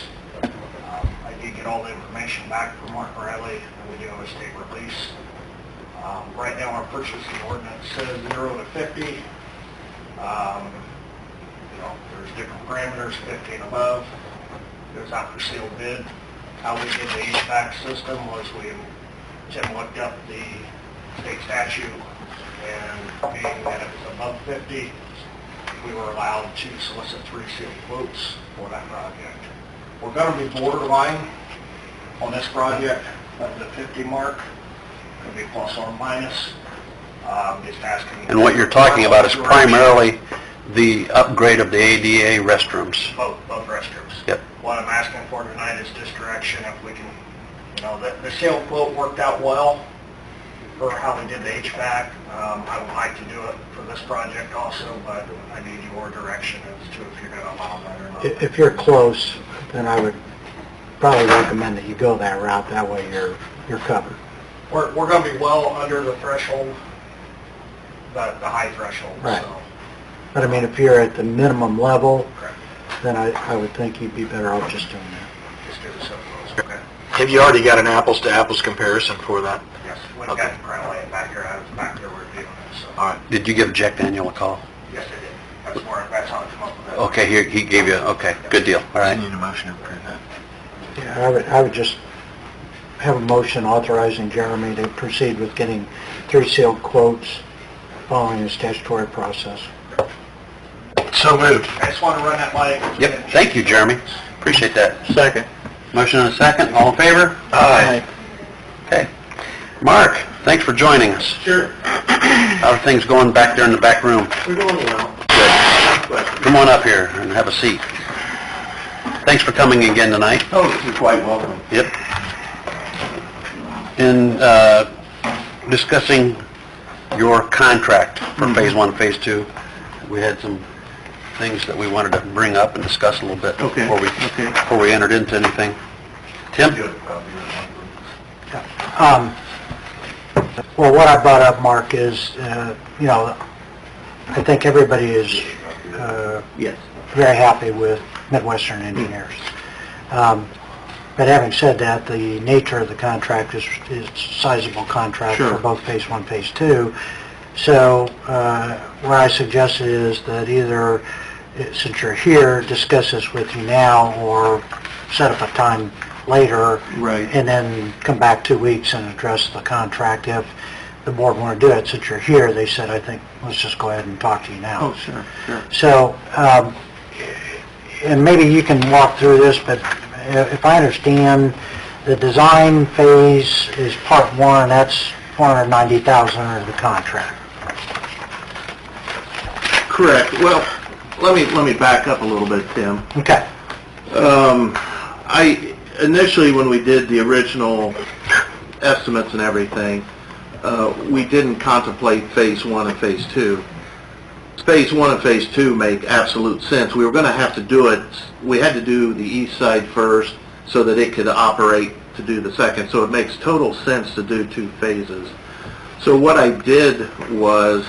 I did get all the information back from Mark Riley, and we do have a state release. Right now, our purchasing ordinance says 0 to 50. There's different parameters, 50 and above. Goes out for sealed bid. How we did the HVAC system was Tim looked up the state statute, and being that it was above 50, we were allowed to solicit 3 sealed quotes for that project. We're going to be borderline on this project at the 50 mark. Could be plus or minus. Just asking. And what you're talking about is primarily the upgrade of the ADA restrooms. Both restrooms. Yep. What I'm asking for tonight is just direction if we can, the sale quote worked out well for how we did the HVAC. I would like to do it for this project also, but I need your direction as to if you're going to allow that or not. If you're close, then I would probably recommend that you go that route, that way you're covered. We're going to be well under the threshold, the high threshold. Right. So. But I mean, if you're at the minimum level, Correct. then I would think you'd be better off just doing that. Just do the sale quotes. Okay. Have you already got an apples-to-apples comparison for that? Yes. We've Okay. got it currently back here. I was back there reviewing it. So. All right. Did you give Jack Daniel a call? Yes, I did. That's how I come up with that. Okay, he gave you, okay, good deal, all right. Need a motion to approve that. Yeah, I would just have a motion authorizing Jeremy to proceed with getting 3 sealed quotes following the statutory process. So moved. I just want to run that by. Yep, thank you, Jeremy, appreciate that. Second. Motion and a second, all in favor? Aye. Okay. Mark, thanks for joining us. Sure. How are things going back there in the back room? We're doing well. Good. Come on up here and have a seat. Thanks for coming again tonight. Oh, you're quite welcome. Yep. In discussing your contract for Phase 1, Phase 2, we had some things that we wanted to bring up and discuss a little bit Okay, before we entered into anything. Tim? Well, what I brought up, Mark, is, I think everybody is Yes. very happy with Midwestern Engineers. But having said that, the nature of the contract is a sizable contract Sure. for both Phase 1, Phase 2. So what I suggested is that either, since you're here, discuss this with you now, or set up a time later. Right. And then come back 2 weeks and address the contract. If the board want to do it, since you're here, they said, I think, let's just go ahead and talk to you now. Oh, sure. So, and maybe you can walk through this, but if I understand, the design phase is part one, that's $490,000 under the contract. Correct. Well, let me back up a little bit, Tim. Okay. Initially, when we did the original estimates and everything, we didn't contemplate phase one and phase two. Phase one and phase two make absolute sense. We were going to have to do it, we had to do the east side first so that it could operate to do the second. So it makes total sense to do 2 phases. So what I did was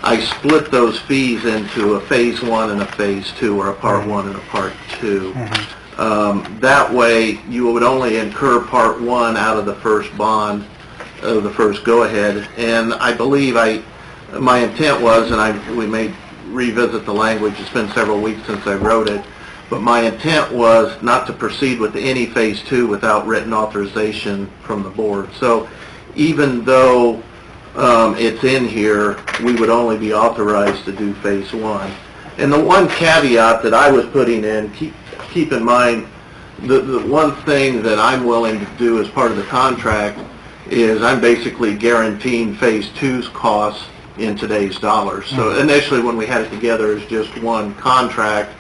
I split those fees into a phase one and a phase two, or a part one and a part two. That way you would only incur part one out of the first bond, the first go-ahead. And I believe my intent was, and we may revisit the language, it's been several weeks since I wrote it, but my intent was not to proceed with any phase two without written authorization from the board. So even though it's in here, we would only be authorized to do phase one. And the one caveat that I was putting in, keep in mind, the one thing that I'm willing to do as part of the contract is I'm basically guaranteeing phase two's costs in today's dollars. So initially when we had it together as just one contract,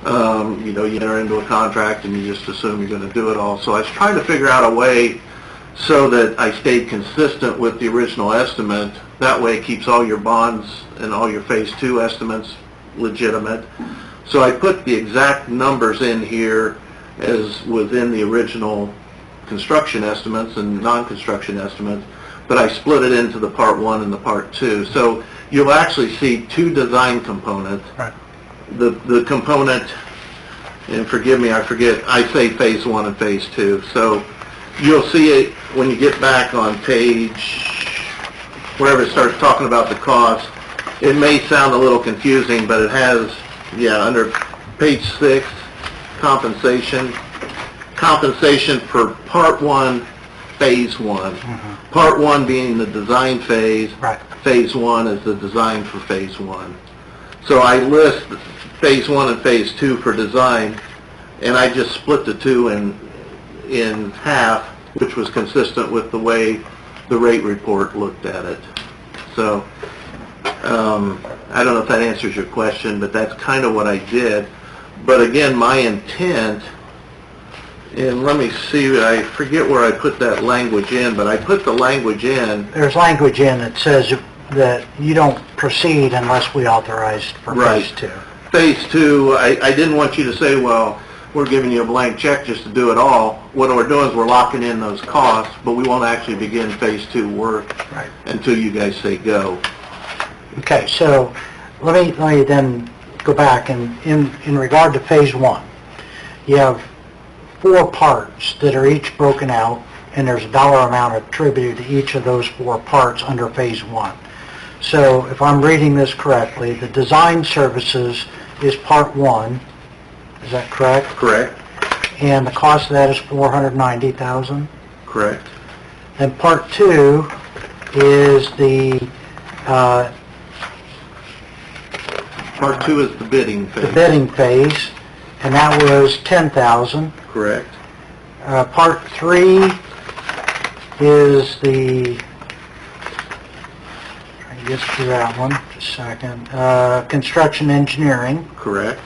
you enter into a contract and you just assume you're going to do it all. So I was trying to figure out a way so that I stayed consistent with the original estimate. That way it keeps all your bonds and all your phase two estimates legitimate. So I put the exact numbers in here as within the original construction estimates and non-construction estimates, but I split it into the part one and the part two. So you'll actually see 2 design components. Right. The component, and forgive me, I say phase one and phase two. So you'll see it when you get back on page, wherever it starts talking about the cost. It may sound a little confusing, but it has, under page 6, compensation for part one, phase one. Part one being the design phase. Right. Phase one is the design for phase one. So I list phase one and phase two for design, and I just split the 2 in half, which was consistent with the way the rate report looked at it. So I don't know if that answers your question, but that's kind of what I did. But again, my intent, and let me see, I forget where I put that language in, but I put the language in. There's language in that says that you don't proceed unless we authorize for phase two. Phase two, I didn't want you to say, well, we're giving you a blank check just to do it all. What we're doing is we're locking in those costs, but we won't actually begin phase two work until you guys say go. Okay, so let me then go back, and in regard to phase one, you have 4 parts that are each broken out, and there's a dollar amount attributed to each of those 4 parts under phase one. So if I'm reading this correctly, the design services is part one, is that correct? Correct. And the cost of that is $490,000? Correct. And part two is the Part two is the bidding phase. the bidding phase, and that was $10,000. Correct. Part three is the, trying to get through that one, just a second, construction engineering, Correct.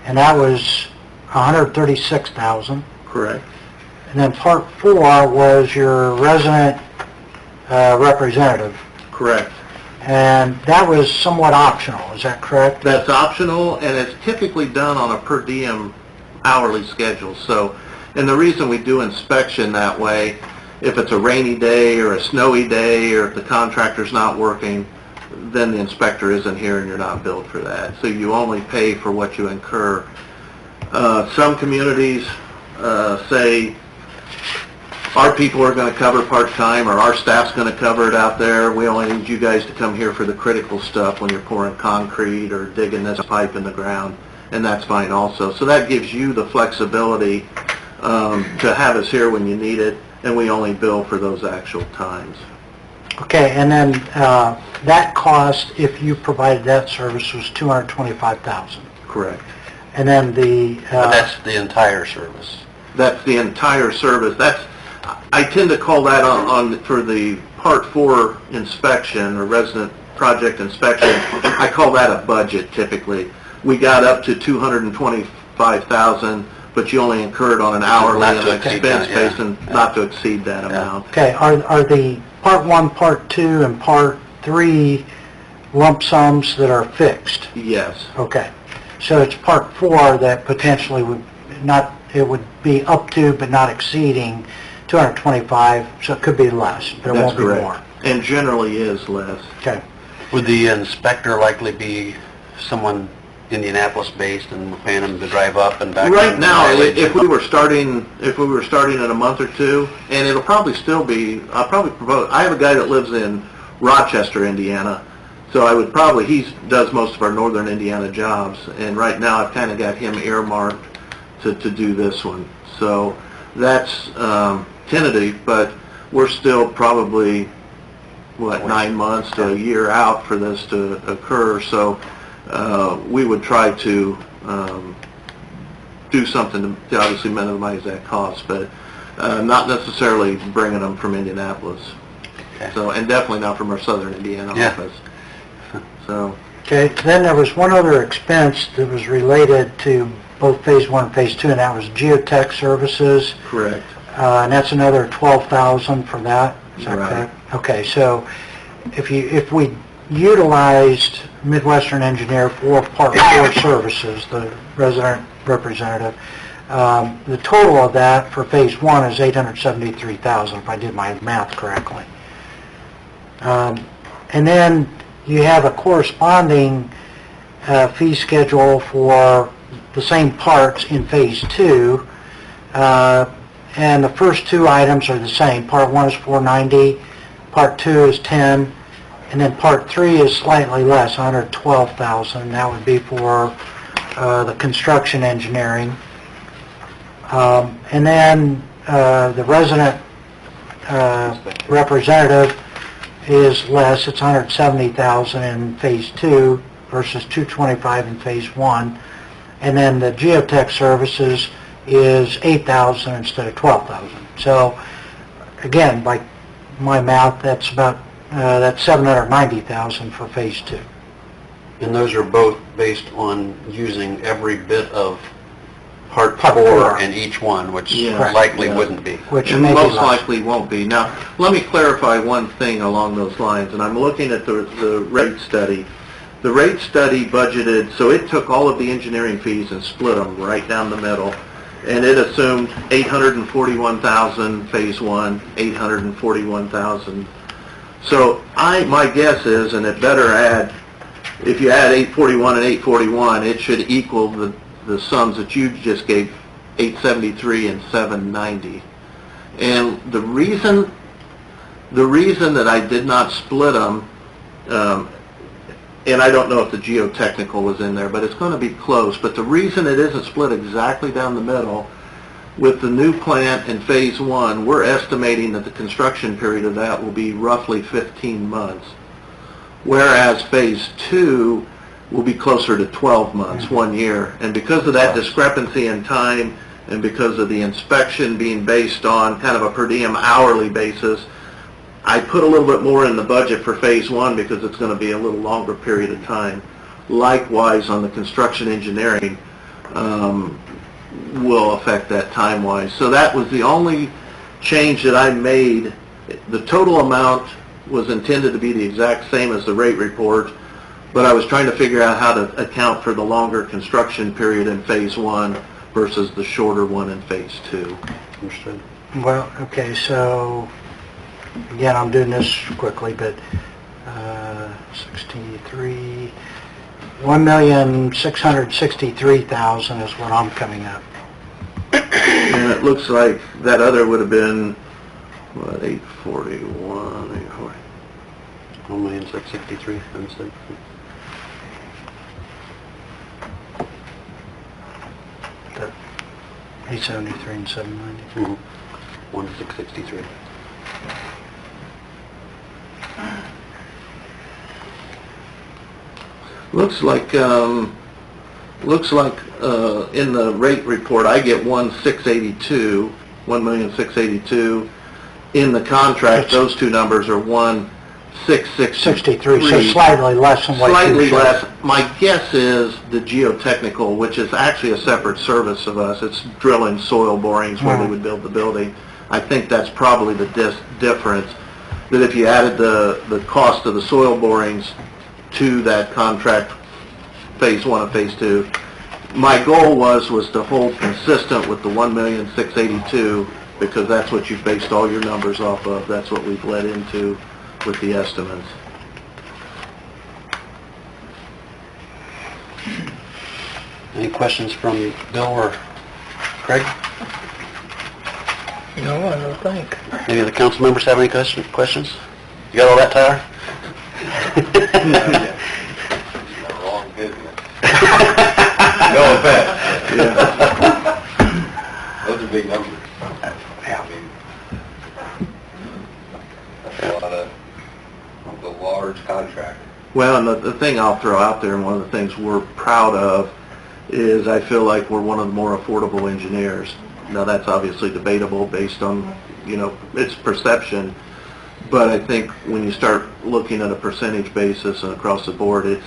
and that was $136,000. Correct. And then part four was your resident representative, Correct. and that was somewhat optional, is that correct? That's optional, and it's typically done on a per diem hourly schedule. So, and the reason we do inspection that way, if it's a rainy day or a snowy day, or if the contractor's not working, then the inspector isn't here and you're not billed for that. So you only pay for what you incur. Some communities say, our people are going to cover part-time, or our staff's going to cover it out there. We only need you guys to come here for the critical stuff when you're pouring concrete or digging this pipe in the ground. and that's fine also. So that gives you the flexibility to have us here when you need it, and we only bill for those actual times. Okay, and then that cost, if you provided that service, was $225,000. Correct. And then But that's the entire service. That's the entire service. I tend to call that for the Part 4 inspection or resident project inspection, I call that a budget typically. We got up to $225,000, but you only incurred on an hourly Not and to exceed expense that, base, yeah. and not to exceed that amount. Okay, are the Part 1, Part 2, and Part 3 lump sums that are fixed? Yes. Okay, so it's Part 4 that potentially would not, it would be up to but not exceeding 225, so it could be less, but it That's won't be correct. more. And generally is less. Okay, Would the inspector likely be someone Indianapolis-based and we're paying them to drive up and back? Right now, mileage? if we were starting in a month or two, and it'll probably still be, I'll probably propose, I have a guy that lives in Rochester, Indiana, so I would probably, he does most of our northern Indiana jobs, and right now I've kind of got him earmarked to do this one. So that's tentative, but we're still probably, 9 months to a year out for this to occur, so we would try to do something to obviously minimize that cost, but not necessarily bringing them from Indianapolis. Okay. So, and definitely not from our southern Indiana Yeah. office. So, okay, then there was one other expense that was related to both Phase 1 and Phase 2, and that was geotech services, correct. and that's another $12,000 for that, is that Right. correct? Okay, so if we utilized Midwestern Engineer for Part 4 services, the resident representative, the total of that for Phase 1 is $873,000, if I did my math correctly. And then you have a corresponding fee schedule for the same parts in Phase 2, and the first two items are the same. Part 1 is $490, Part 2 is $10, and then Part 3 is slightly less, $112,000. That would be for the construction engineering. And then the resident representative is less, it's $170,000 in Phase 2 versus $225,000 in Phase 1. And then the geotech services is $8,000 instead of $12,000. So again, by my math, that's about that's $790,000 for Phase 2. And those are both based on using every bit of Part Part 4 4. in each one, which Yeah. likely Yeah. wouldn't be. Which And may be most less. likely won't be. Now, let me clarify one thing along those lines, and I'm looking at the rate study. The rate study budgeted, so it took all of the engineering fees and split them right down the middle, and it assumed $841,000 Phase 1, $841,000. So my guess is, and it better add, if you add 841 and 841, it should equal the sums that you just gave, 873 and 790. And the reason that I did not split them, and I don't know if the geotechnical was in there, but it's going to be close. But the reason it isn't split exactly down the middle, with the new plant in Phase 1, we're estimating that the construction period of that will be roughly 15 months. Whereas Phase 2 will be closer to 12 months, 1 year. And because of that discrepancy in time, and because of the inspection being based on kind of a per diem hourly basis, I put a little bit more in the budget for Phase 1 because it's going to be a little longer period of time. Likewise, on the construction engineering, will affect that time-wise. So that was the only change that I made. The total amount was intended to be the exact same as the rate report, but I was trying to figure out how to account for the longer construction period in Phase 1 versus the shorter one in Phase 2. Understood. Well, okay, so, again, I'm doing this quickly, but 63, $1,663,000 is what I'm coming up. And it looks like that other would have been, what, 841, 840. 1,663,000. 873 and 790. Mm-hmm. 1663. Looks like in the rate report, I get 1,682. In the contract, those two numbers are 1,663. 63, so slightly less than what you Slightly showed. less. My guess is the geotechnical, which is actually a separate service of us, it's drilling soil borings where they would build the building. I think that's probably the difference, that if you added the cost of the soil borings to that contract, Phase 1 and Phase 2, my goal was to hold consistent with the 1,682,000, because that's what you've based all your numbers off of. That's what we've led into with the estimates. Any questions from Bill or Craig? No, I don't think. Any of the council members have any questions? You got all that, Tyler? Wrong business. No offense. Those are big numbers. Yeah. I mean, that's a lot of, it's a large contract. Well, and the thing I'll throw out there, and one of the things we're proud of, is I feel like we're one of the more affordable engineers. Now, that's obviously debatable based on, its perception, but I think when you start looking at a percentage basis and across the board,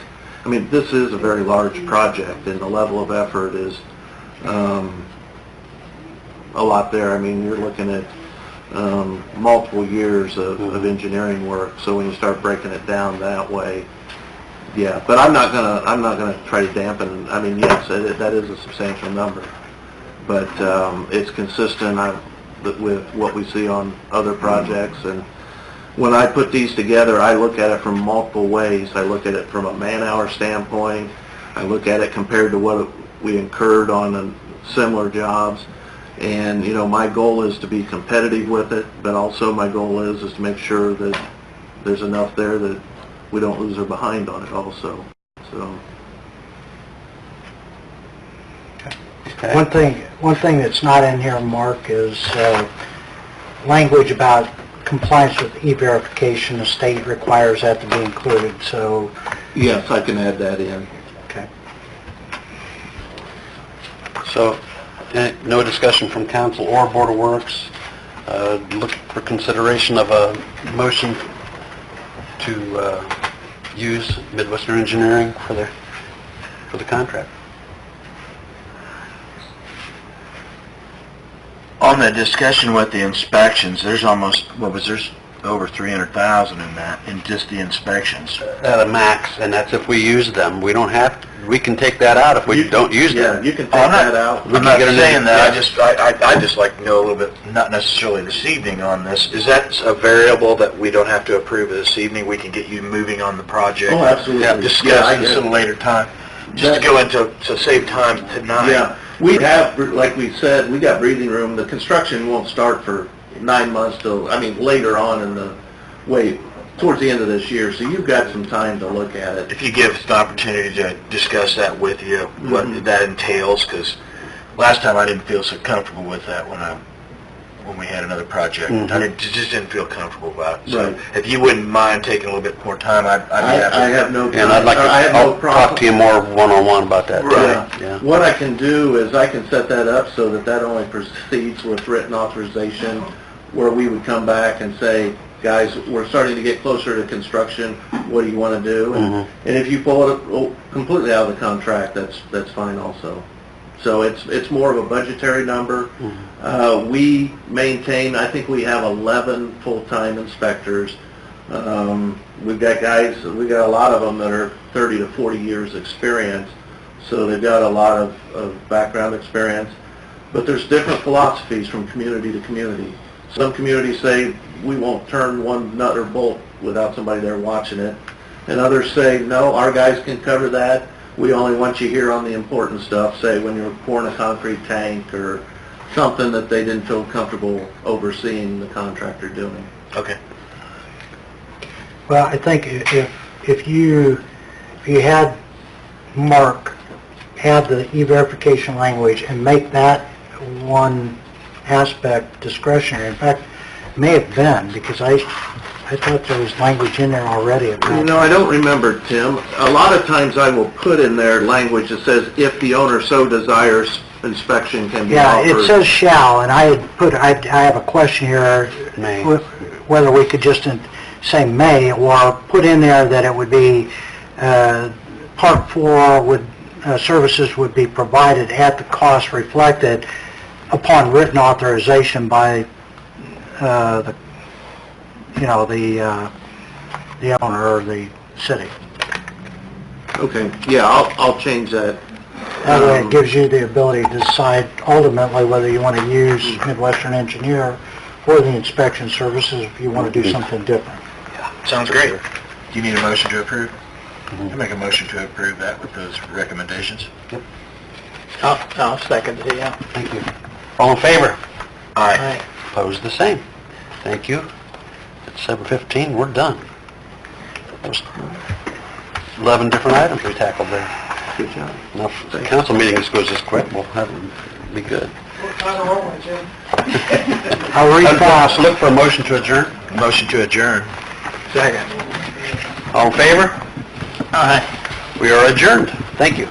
this is a very large project, and the level of effort is a lot there. You're looking at multiple years of engineering work, so when you start breaking it down that way, yeah. But I'm not gonna try to dampen. Yes, that is a substantial number, but it's consistent with what we see on other projects. And when I put these together, I look at it from multiple ways. I look at it from a man-hour standpoint. I look at it compared to what we incurred on similar jobs. And, my goal is to be competitive with it, but also my goal is to make sure that there's enough there that we don't lose our behind on it also. So. Okay. One thing that's not in here, Mark, is language about compliance with e-verification. The state requires that to be included, so... Yes, I can add that in. Okay. So, no discussion from council or Board of Works. Look for consideration of a motion to use Midwestern Engineering for the contract. On the discussion with the inspections, there's there's over 300,000 in that, in just the inspections. At a max, and that's if we use them. We don't have, we can take that out if we don't use them. Yeah, you can take that out. I'm not saying that, I just like to know a little bit, not necessarily this evening on this. Is that a variable that we don't have to approve this evening? We can get you moving on the project? Oh, absolutely. Yeah, discuss this at a later time. Just to go into, to save time tonight. Yeah, we have, like we said, we got breathing room. The construction won't start for 9 months till, later on in the towards the end of this year, so you've got some time to look at it. If you give us the opportunity to discuss that with you, what that entails, because last time I didn't feel so comfortable with that when we had another project. I just didn't feel comfortable about it. So if you wouldn't mind taking a little bit more time, I'd be happy. I have no problem. And I'd like to, I'll talk to you more one-on-one about that. Right. Yeah. What I can do is I can set that up so that only proceeds with written authorization, where we would come back and say, guys, we're starting to get closer to construction, what do you want to do? And if you pull it completely out of the contract, that's fine also. So it's more of a budgetary number. We maintain, I think we have 11 full-time inspectors. We've got guys, we got a lot of them that are 30 to 40 years experience, so they've got a lot of background experience. But there's different philosophies from community to community. Some communities say, we won't turn one nut or bolt without somebody there watching it. And others say, no, our guys can cover that. We only want you here on the important stuff, say when you're pouring a concrete tank or something that they didn't feel comfortable overseeing the contractor doing. Okay. Well, I think if you had Mark add the e-verification language and make that one aspect discretionary. In fact, may have been, because I thought there was language in there already about... You know, I don't remember, Tim. A lot of times I will put in there language that says, if the owner so desires, inspection can be Yeah, offered. it says shall, and I have a question here, May. whether we could just say may, or put in there that it would be, Part 4 would, services would be provided at the cost reflected upon written authorization by, the owner or the city. Okay, yeah, I'll change that. That way it gives you the ability to decide ultimately whether you want to use Midwestern Engineer for the inspection services, if you want to do something different. Sounds great. Do you need a motion to approve? I make a motion to approve that with those recommendations. I'll second it, yeah. Thank you. All in favor? Aye. Opposed, the same. Thank you. It's 7:15, we're done. That was 11 different items we tackled there. Good job. Now, if the council meeting just goes this quick, we'll have it be good. I'll read fast. Look for a motion to adjourn. Motion to adjourn. Second. All in favor? Aye. We are adjourned. Thank you.